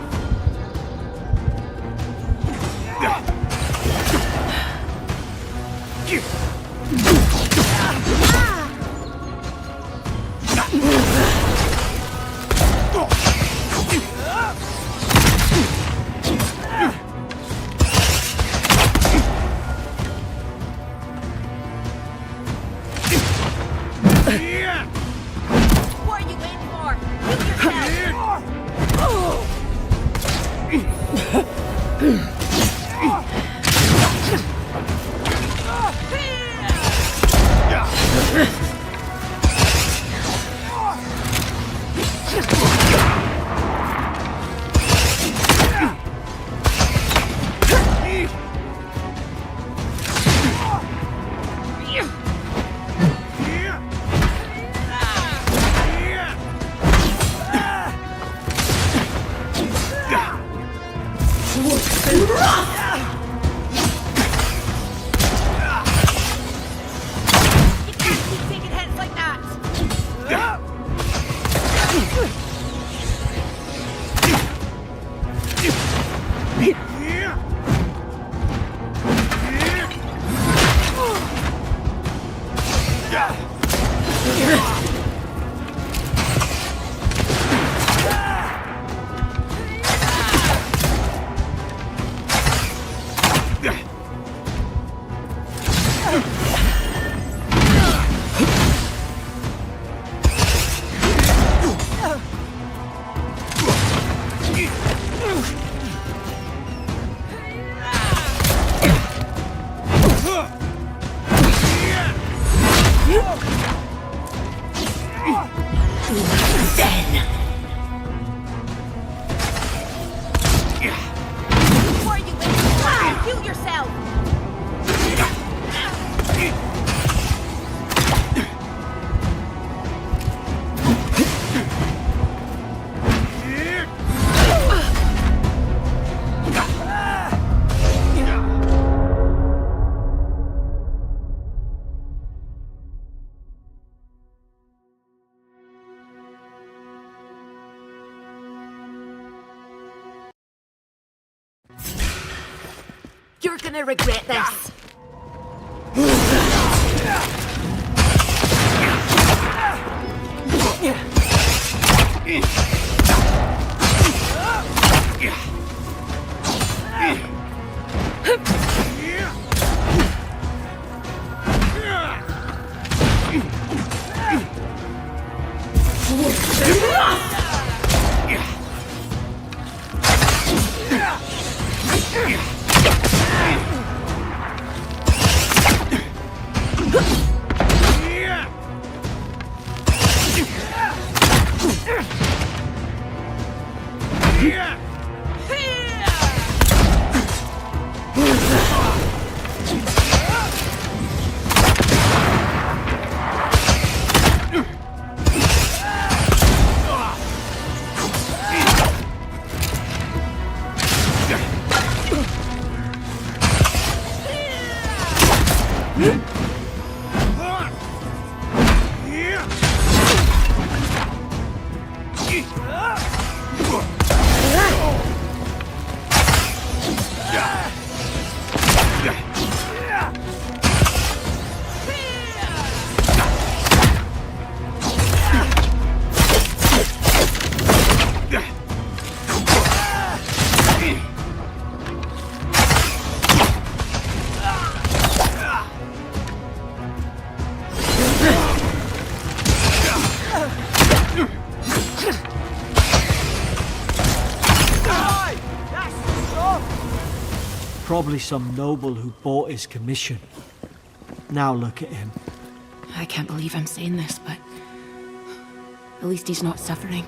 [SPEAKER 2] What are you waiting for? Move yourself! Before you wait, heal yourself! You're gonna regret this.
[SPEAKER 5] Probably some noble who bought his commission. Now look at him.
[SPEAKER 2] I can't believe I'm saying this, but at least he's not suffering.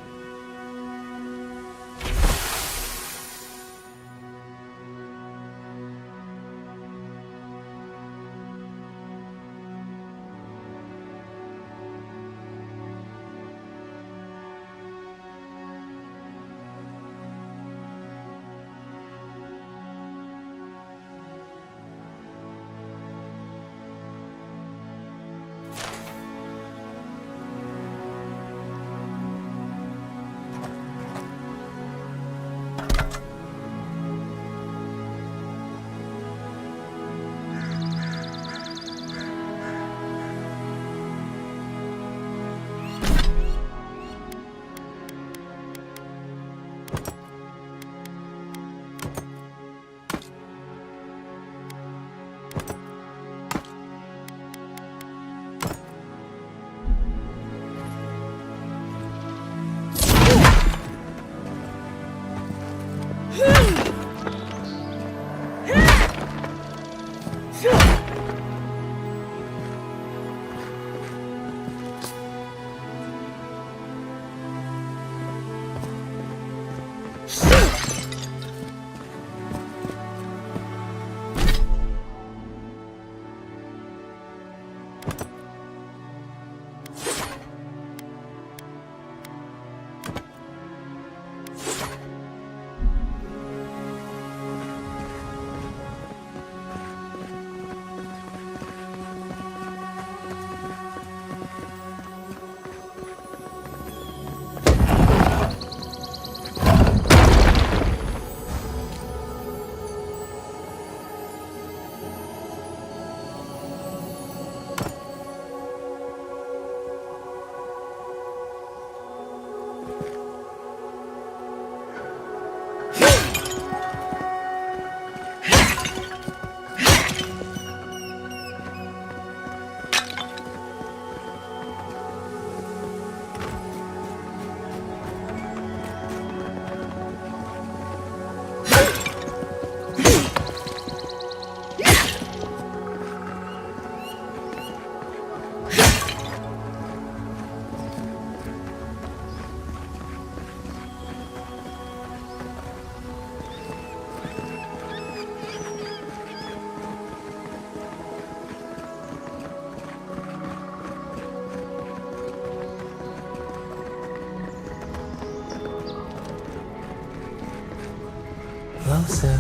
[SPEAKER 4] closer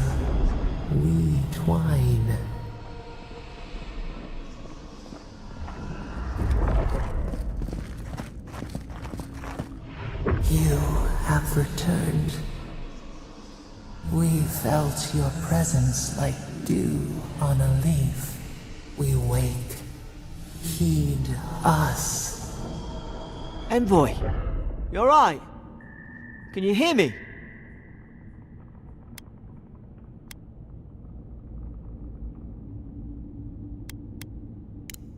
[SPEAKER 4] we twine. You have returned. We felt your presence like dew on a leaf. We wake. Heed us.
[SPEAKER 5] Envoy, you alright? Can you hear me?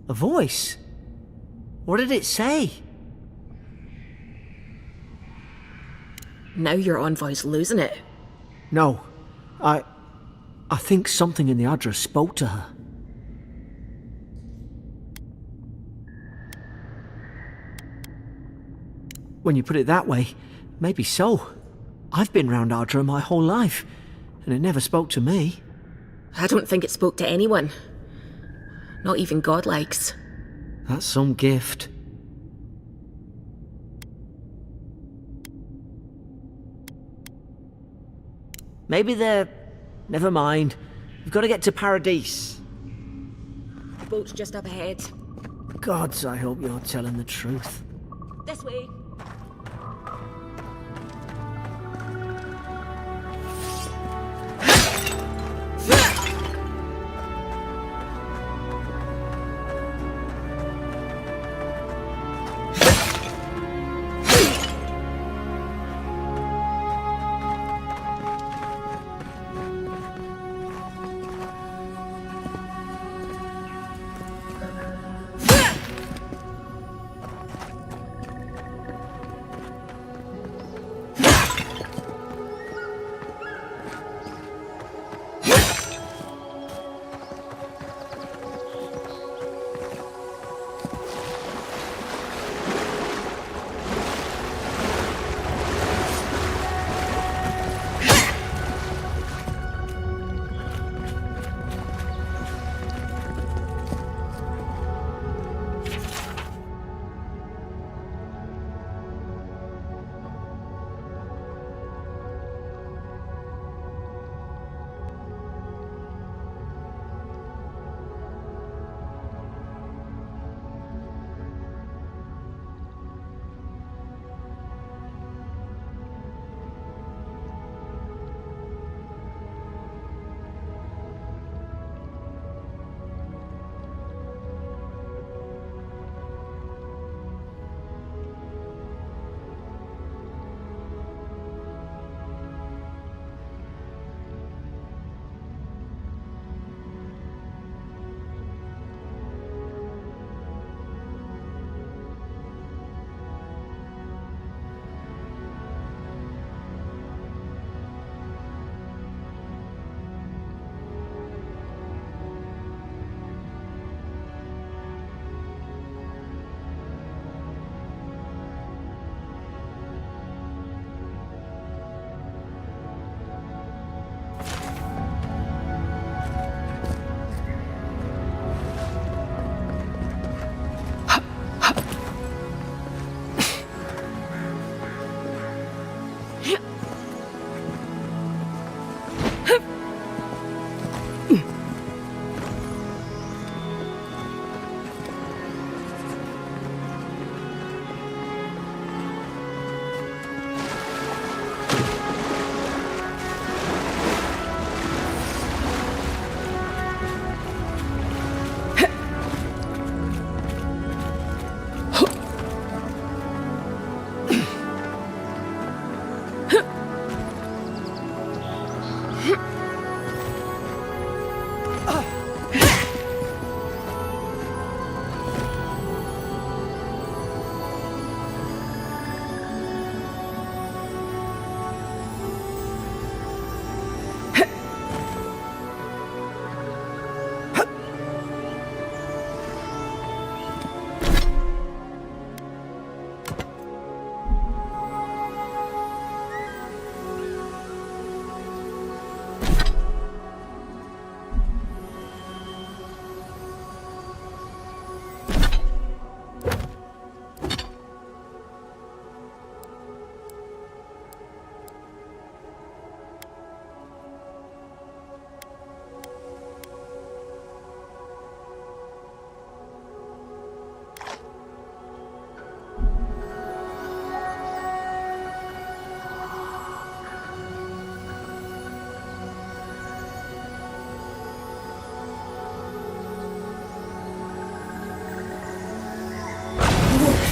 [SPEAKER 5] A voice? What did it say?
[SPEAKER 2] Now your envoy's losing it.
[SPEAKER 5] No, I think something in the address spoke to her. When you put it that way, maybe so. I've been round Ardra my whole life, and it never spoke to me.
[SPEAKER 2] I don't think it spoke to anyone. Not even godlikes.
[SPEAKER 5] That's some gift. Maybe they're... Never mind. We've got to get to Paradise.
[SPEAKER 2] The boat's just up ahead.
[SPEAKER 5] Gods, I hope you're telling the truth.
[SPEAKER 2] This way.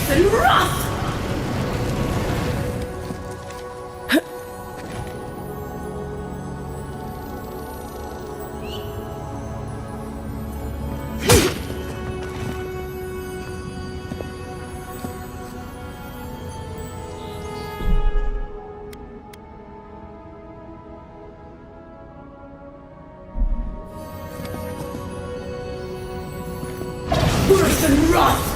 [SPEAKER 6] Worse than wrath! Worse than wrath!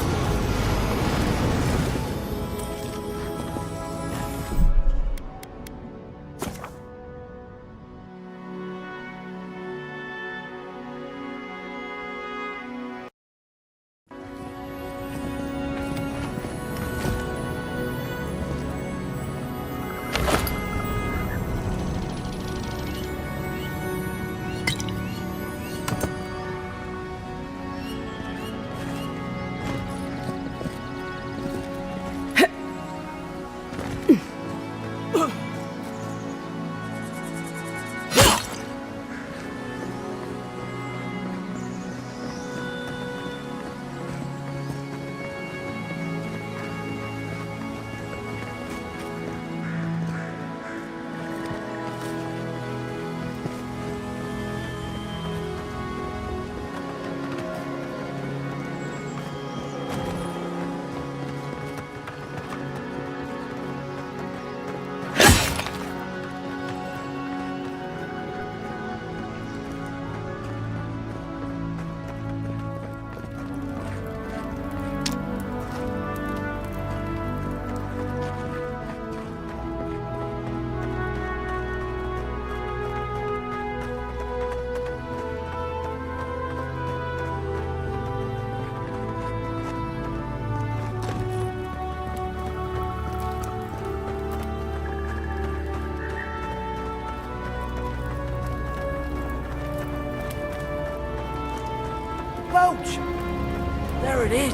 [SPEAKER 5] There it is.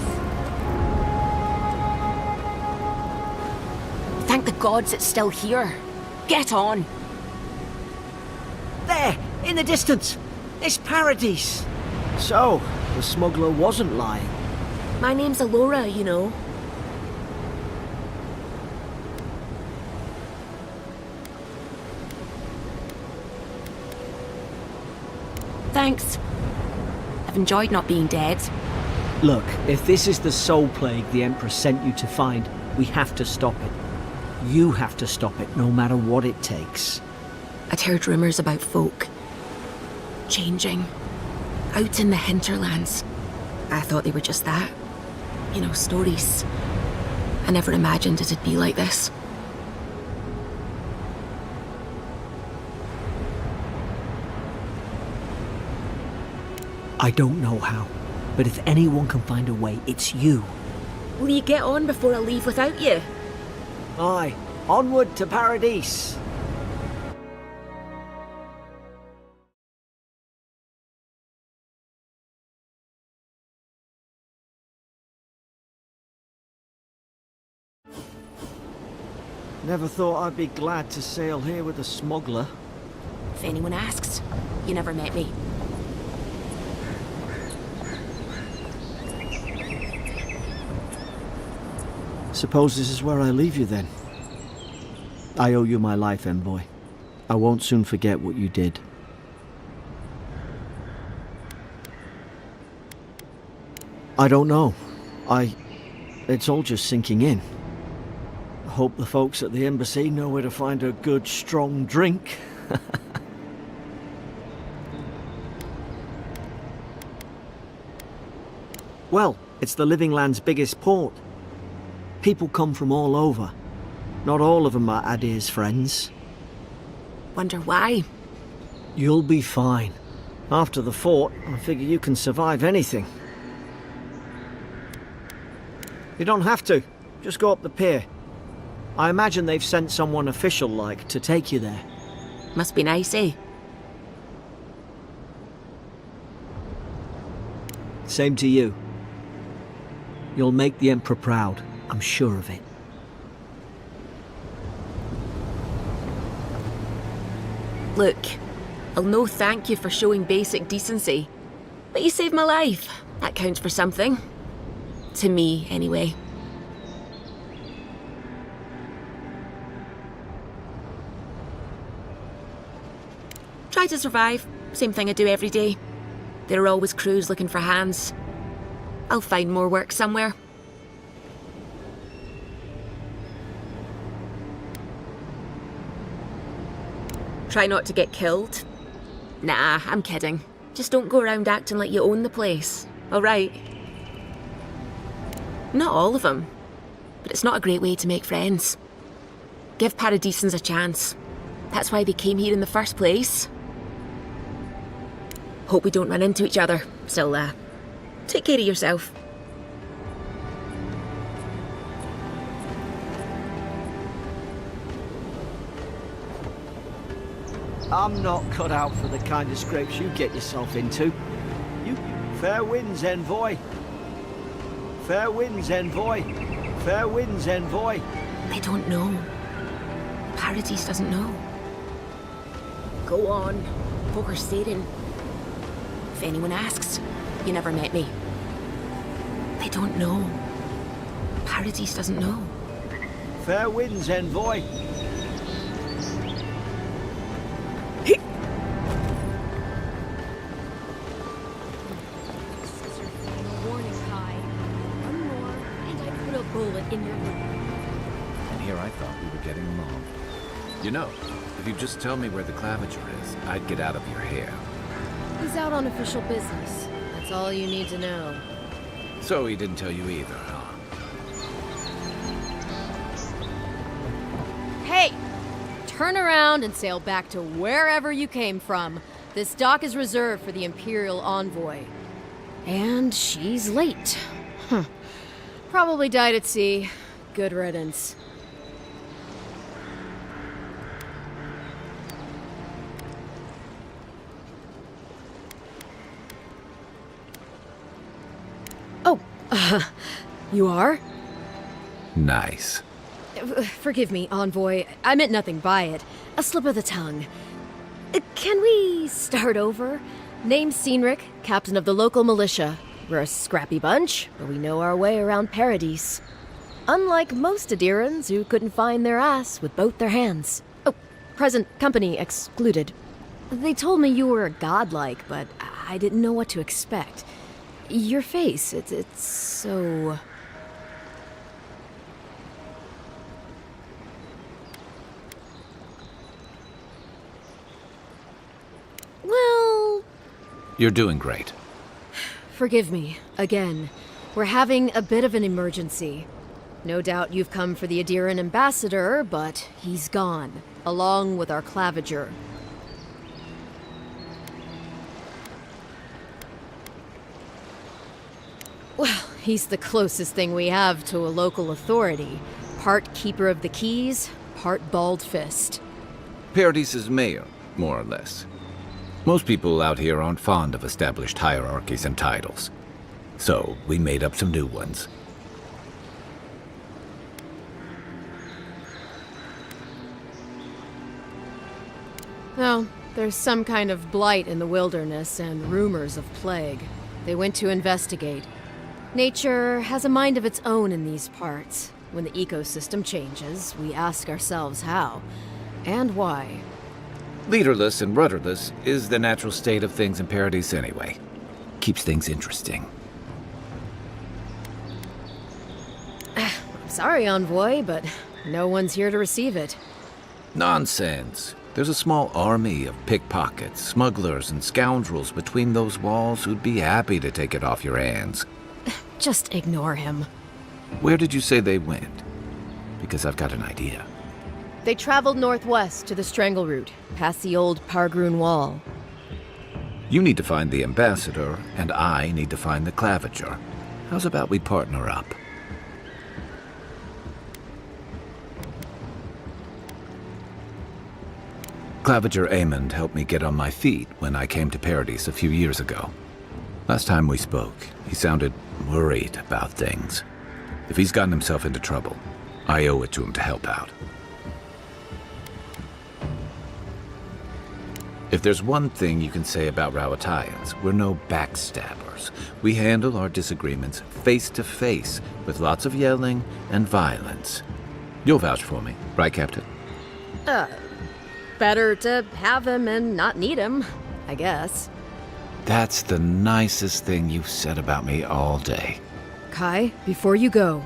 [SPEAKER 2] Thank the gods it's still here. Get on.
[SPEAKER 5] There, in the distance. It's Paradise. So, the smuggler wasn't lying.
[SPEAKER 2] My name's Alora, you know. Thanks. I've enjoyed not being dead.
[SPEAKER 5] Look, if this is the soul plague the Emperor sent you to find, we have to stop it. You have to stop it, no matter what it takes.
[SPEAKER 2] I'd heard rumours about folk changing out in the hinterlands. I thought they were just that. You know, stories. I never imagined it'd be like this.
[SPEAKER 5] I don't know how, but if anyone can find a way, it's you.
[SPEAKER 2] Will you get on before I leave without you?
[SPEAKER 5] Aye, onward to Paradise. Never thought I'd be glad to sail here with a smuggler.
[SPEAKER 2] If anyone asks, you never met me.
[SPEAKER 5] Suppose this is where I leave you then. I owe you my life, envoy. I won't soon forget what you did. I don't know. It's all just sinking in. I hope the folks at the embassy know where to find a good, strong drink. Well, it's the Living Land's biggest port. People come from all over. Not all of them are Adir's friends.
[SPEAKER 2] Wonder why?
[SPEAKER 5] You'll be fine. After the fort, I figure you can survive anything. You don't have to. Just go up the pier. I imagine they've sent someone official-like to take you there.
[SPEAKER 2] Must be nice, eh?
[SPEAKER 5] Same to you. You'll make the Emperor proud. I'm sure of it.
[SPEAKER 2] Look, I'll no thank you for showing basic decency. But you saved my life. That counts for something. To me, anyway. Try to survive. Same thing I do every day. There are always crews looking for hands. I'll find more work somewhere. Try not to get killed. Nah, I'm kidding. Just don't go around acting like you own the place, alright? Not all of them, but it's not a great way to make friends. Give Paradisans a chance. That's why they came here in the first place. Hope we don't run into each other. Still, take care of yourself.
[SPEAKER 5] I'm not cut out for the kind of scrapes you get yourself into. You... Fair winds, envoy. Fair winds, envoy. Fair winds, envoy.
[SPEAKER 2] They don't know. Paradis doesn't know. Go on. Poker stating. If anyone asks, you never met me. They don't know. Paradis doesn't know.
[SPEAKER 5] Fair winds, envoy.
[SPEAKER 7] And here I thought we were getting along. You know, if you just tell me where the claviger is, I'd get out of your hair.
[SPEAKER 8] He's out on official business. That's all you need to know.
[SPEAKER 7] So he didn't tell you either, huh?
[SPEAKER 8] Hey! Turn around and sail back to wherever you came from. This dock is reserved for the Imperial Envoy. And she's late. Probably died at sea. Good riddance. Oh, you are?
[SPEAKER 7] Nice.
[SPEAKER 8] Forgive me, Envoy. I meant nothing by it. A slip of the tongue. Can we start over? Name's Cynric, captain of the local militia. We're a scrappy bunch, but we know our way around Paradis. Unlike most Adirans who couldn't find their ass with both their hands. Oh, present company excluded. They told me you were godlike, but I didn't know what to expect. Your face, it's so... Well...
[SPEAKER 7] You're doing great.
[SPEAKER 8] Forgive me, again. We're having a bit of an emergency. No doubt you've come for the Adiran ambassador, but he's gone, along with our claviger. Well, he's the closest thing we have to a local authority. Part keeper of the keys, part bald fist.
[SPEAKER 7] Paradis's mayor, more or less. Most people out here aren't fond of established hierarchies and titles. So, we made up some new ones.
[SPEAKER 8] Oh, there's some kind of blight in the wilderness and rumors of plague. They went to investigate. Nature has a mind of its own in these parts. When the ecosystem changes, we ask ourselves how and why.
[SPEAKER 7] Leaderless and rudderless is the natural state of things in Paradis anyway. Keeps things interesting.
[SPEAKER 8] I'm sorry, Envoy, but no one's here to receive it.
[SPEAKER 7] Nonsense. There's a small army of pickpockets, smugglers, and scoundrels between those walls who'd be happy to take it off your hands.
[SPEAKER 8] Just ignore him.
[SPEAKER 7] Where did you say they went? Because I've got an idea.
[SPEAKER 8] They traveled northwest to the Strangle Route, past the old Pargroon Wall.
[SPEAKER 7] You need to find the ambassador, and I need to find the claviger. How's about we partner up? Claviger Amond helped me get on my feet when I came to Paradis a few years ago. Last time we spoke, he sounded worried about things. If he's gotten himself into trouble, I owe it to him to help out. If there's one thing you can say about Rowatayans, we're no backstabbers. We handle our disagreements face to face, with lots of yelling and violence. You'll vouch for me, right, Captain?
[SPEAKER 8] Better to have him and not need him, I guess.
[SPEAKER 7] That's the nicest thing you've said about me all day.
[SPEAKER 8] Kai, before you go,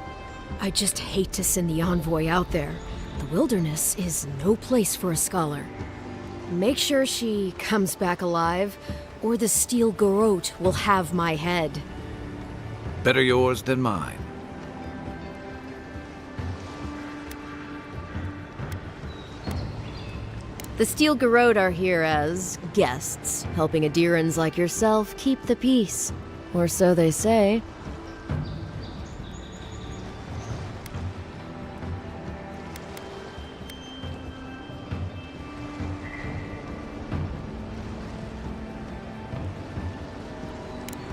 [SPEAKER 8] I just hate to send the envoy out there. The wilderness is no place for a scholar. Make sure she comes back alive, or the steel garrote will have my head.
[SPEAKER 7] Better yours than mine.
[SPEAKER 8] The steel garrote are here as guests, helping Adirans like yourself keep the peace. Or so they say.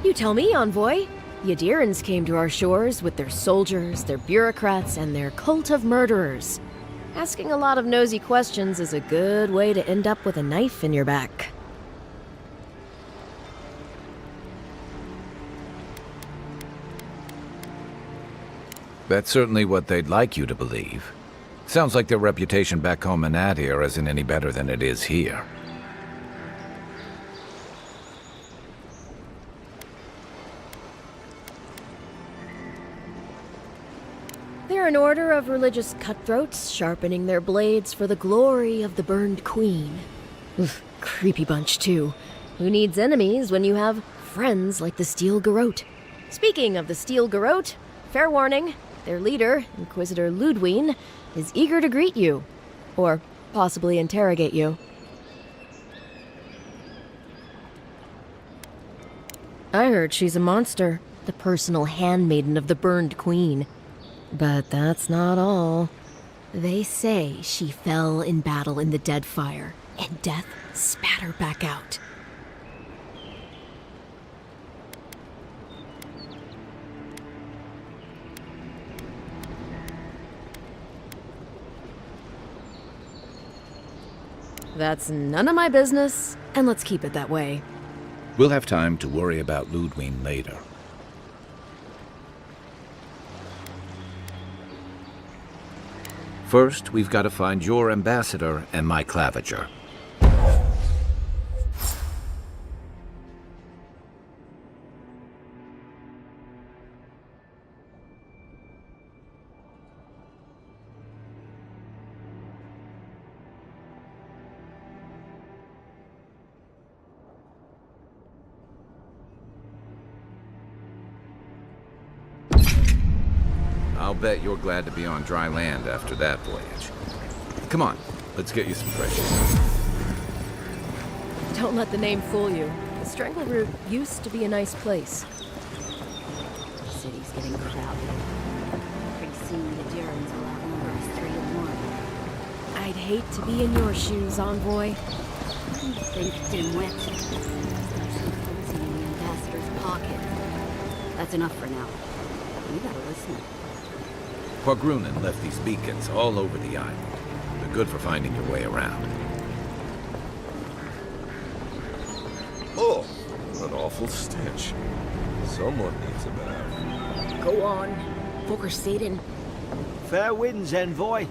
[SPEAKER 8] You tell me, envoy. The Adirans came to our shores with their soldiers, their bureaucrats, and their cult of murderers. Asking a lot of nosy questions is a good way to end up with a knife in your back.
[SPEAKER 7] That's certainly what they'd like you to believe. Sounds like their reputation back home in Adir isn't any better than it is here.
[SPEAKER 8] They're an order of religious cutthroats, sharpening their blades for the glory of the burned queen. Oof, creepy bunch, too. Who needs enemies when you have friends like the Steel Garrote? Speaking of the Steel Garrote, fair warning, their leader, Inquisitor Ludwine, is eager to greet you. Or possibly interrogate you. I heard she's a monster, the personal handmaiden of the burned queen. But that's not all. They say she fell in battle in the Deadfire, and death spat her back out. That's none of my business, and let's keep it that way.
[SPEAKER 7] We'll have time to worry about Ludwine later. First, we've got to find your ambassador and my claviger. I'll bet you're glad to be on dry land after that voyage. Come on, let's get you some fresh air.
[SPEAKER 8] Don't let the name fool you. The Strangleroot used to be a nice place.
[SPEAKER 9] The city's getting crowded. Pretty soon the Adirans will outnumber us 3 to 1.
[SPEAKER 8] I'd hate to be in your shoes, envoy.
[SPEAKER 9] What do you think, dimwit? There's some cozy in the ambassador's pocket. That's enough for now. You gotta listen.
[SPEAKER 7] Quagrunin left these beacons all over the island. They're good for finding your way around.
[SPEAKER 10] Oh, an awful stench. Someone needs a bath.
[SPEAKER 2] Go on. Folk are Satan.
[SPEAKER 5] Fair winds, envoy.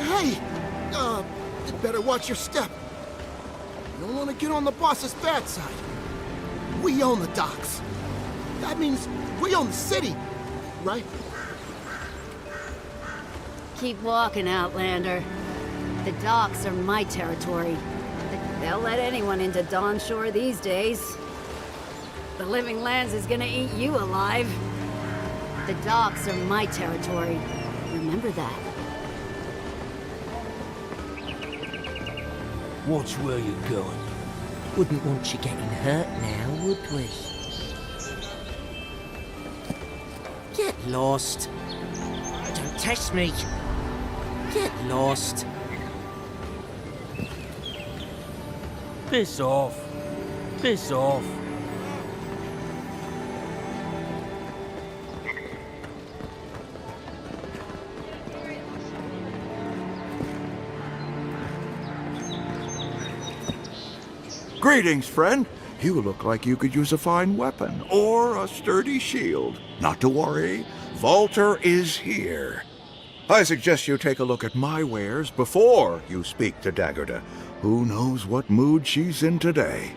[SPEAKER 3] Hey! You better watch your step. You don't want to get on the boss's bad side. We own the docks. That means we own the city, right?
[SPEAKER 9] Keep walking, Outlander. The docks are my territory. They'll let anyone into Dawnshore these days. The Living Lands is gonna eat you alive. The docks are my territory. Remember that.
[SPEAKER 11] Watch where you're going. Wouldn't want you getting hurt now, would we? Get lost. Don't test me. Get lost. Piss off. Piss off.
[SPEAKER 1] Greetings, friend. You look like you could use a fine weapon or a sturdy shield. Not to worry, Volter is here. I suggest you take a look at my wares before you speak to Daggerda. Who knows what mood she's in today?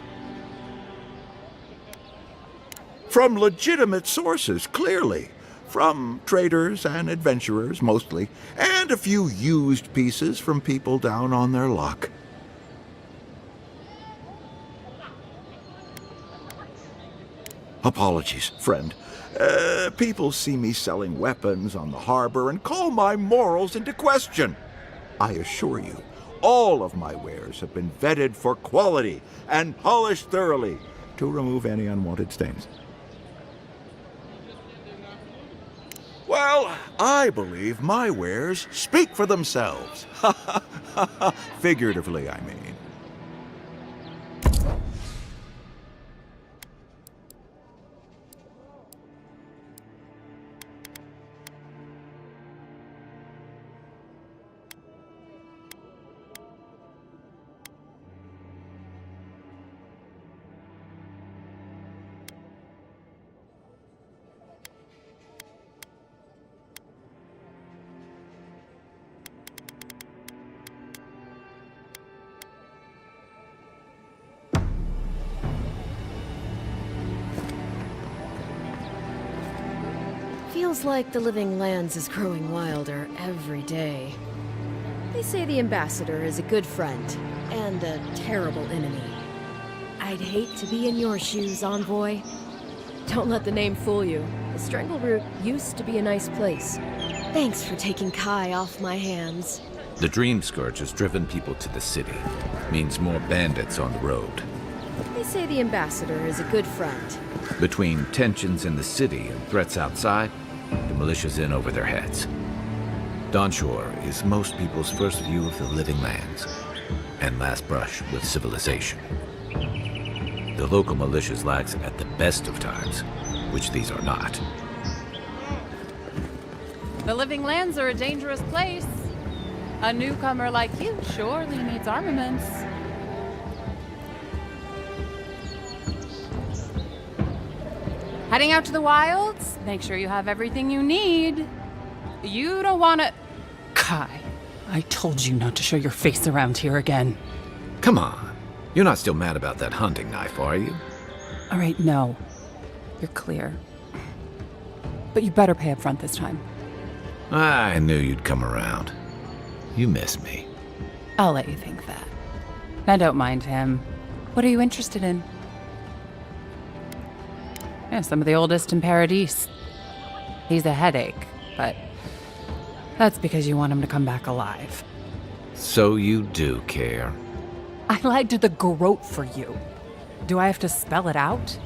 [SPEAKER 1] From legitimate sources, clearly. From traders and adventurers, mostly, and a few used pieces from people down on their luck. Apologies, friend. People see me selling weapons on the harbor and call my morals into question. I assure you, all of my wares have been vetted for quality and polished thoroughly to remove any unwanted stains. Well, I believe my wares speak for themselves. Figuratively, I mean.
[SPEAKER 8] Feels like the Living Lands is growing wilder every day. They say the Ambassador is a good friend and a terrible enemy. I'd hate to be in your shoes, Envoy. Don't let the name fool you. The Strangleroot used to be a nice place. Thanks for taking Kai off my hands.
[SPEAKER 7] The Dream Scourge has driven people to the city. Means more bandits on the road.
[SPEAKER 8] They say the Ambassador is a good friend.
[SPEAKER 7] Between tensions in the city and threats outside, the militia's in over their heads. Dawnshore is most people's first view of the Living Lands, and last brush with civilization. The local militia's lax at the best of times, which these are not.
[SPEAKER 12] The Living Lands are a dangerous place. A newcomer like you surely needs armaments. Heading out to the wilds? Make sure you have everything you need. You don't want to...
[SPEAKER 13] Kai, I told you not to show your face around here again.
[SPEAKER 7] Come on. You're not still mad about that hunting knife, are you?
[SPEAKER 13] All right, no. You're clear. But you better pay up front this time.
[SPEAKER 7] I knew you'd come around. You miss me.
[SPEAKER 13] I'll let you think that. Now don't mind him. What are you interested in? Yeah, some of the oldest in Paradise. He's a headache, but that's because you want him to come back alive.
[SPEAKER 7] So you do care.
[SPEAKER 13] I lied to the Garrote for you. Do I have to spell it out?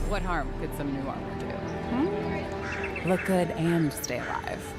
[SPEAKER 12] What harm could some new armor do? Hmm? Look good and stay alive.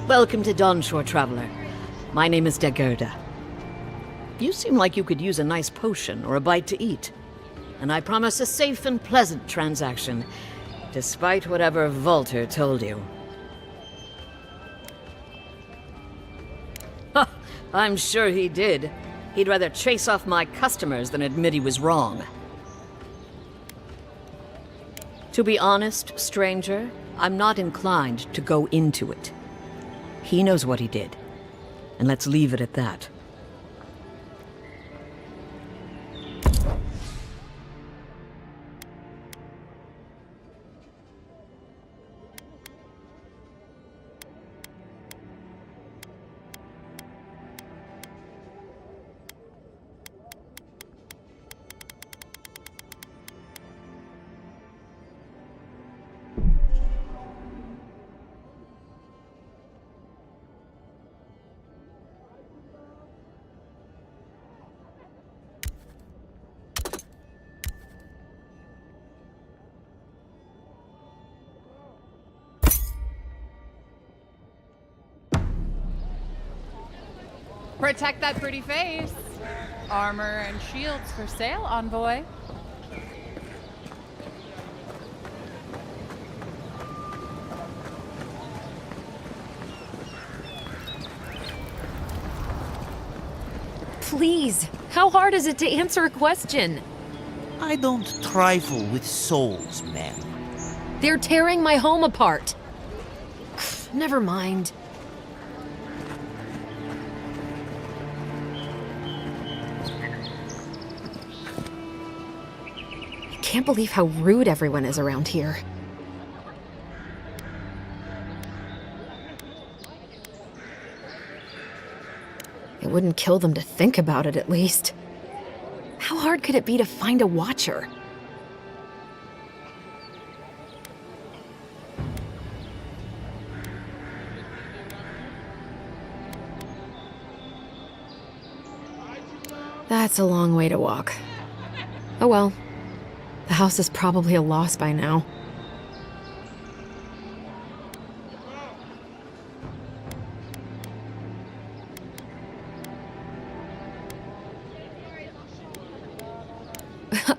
[SPEAKER 14] Welcome to Dawnshore, Traveler. My name is Dagerda. You seem like you could use a nice potion or a bite to eat. And I promise a safe and pleasant transaction, despite whatever Volter told you. Ha! I'm sure he did. He'd rather chase off my customers than admit he was wrong. To be honest, stranger, I'm not inclined to go into it. He knows what he did, and let's leave it at that.
[SPEAKER 12] Protect that pretty face. Armor and shields for sale, envoy.
[SPEAKER 2] Please, how hard is it to answer a question?
[SPEAKER 11] I don't trifle with souls, ma'am.
[SPEAKER 2] They're tearing my home apart. Never mind. I can't believe how rude everyone is around here. It wouldn't kill them to think about it, at least. How hard could it be to find a watcher? That's a long way to walk. Oh well. The house is probably a loss by now.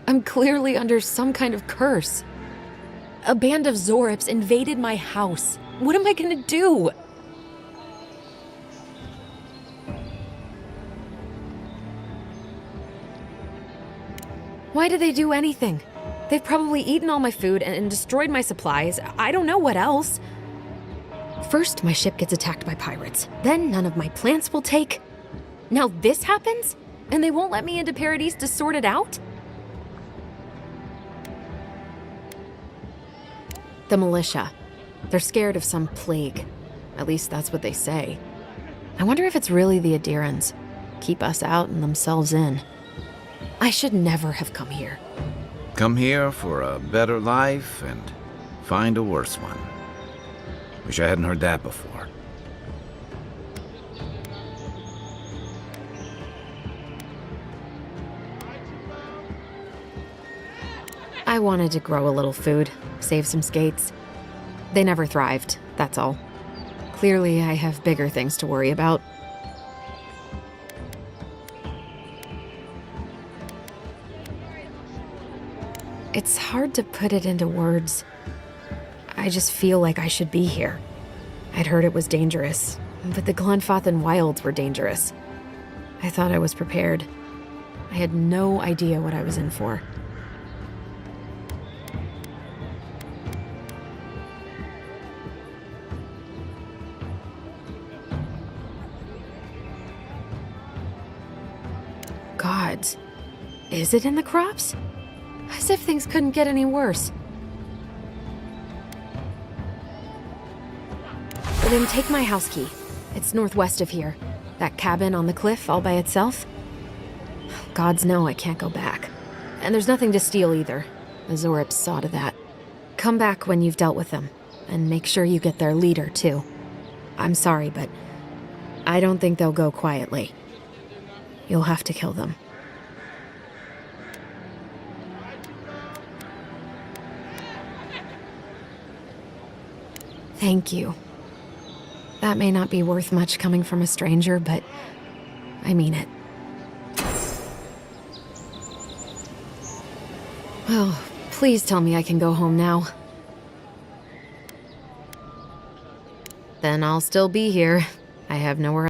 [SPEAKER 2] I'm clearly under some kind of curse. A band of Zorips invaded my house. What am I gonna do? Why did they do anything? They've probably eaten all my food and destroyed my supplies. I don't know what else. First, my ship gets attacked by pirates. Then none of my plants will take. Now this happens? And they won't let me into Paradise to sort it out? The militia. They're scared of some plague. At least that's what they say. I wonder if it's really the Adirans. Keep us out and themselves in. I should never have come here.
[SPEAKER 7] Come here for a better life and find a worse one. Wish I hadn't heard that before.
[SPEAKER 2] I wanted to grow a little food, save some skates.
[SPEAKER 8] They never thrived, that's all. Clearly, I have bigger things to worry about. It's hard to put it into words. I just feel like I should be here. I'd heard it was dangerous, but the Glenfathan wilds were dangerous. I thought I was prepared. I had no idea what I was in for. Gods, is it in the crops? As if things couldn't get any worse. Then take my house key. It's northwest of here. That cabin on the cliff all by itself. Gods know I can't go back. And there's nothing to steal either. The Zorips saw to that. Come back when you've dealt with them. And make sure you get their leader, too. I'm sorry, but I don't think they'll go quietly. You'll have to kill them. Thank you. That may not be worth much coming from a stranger, but I mean it. Well, please tell me I can go home now. Then I'll still be here. I have nowhere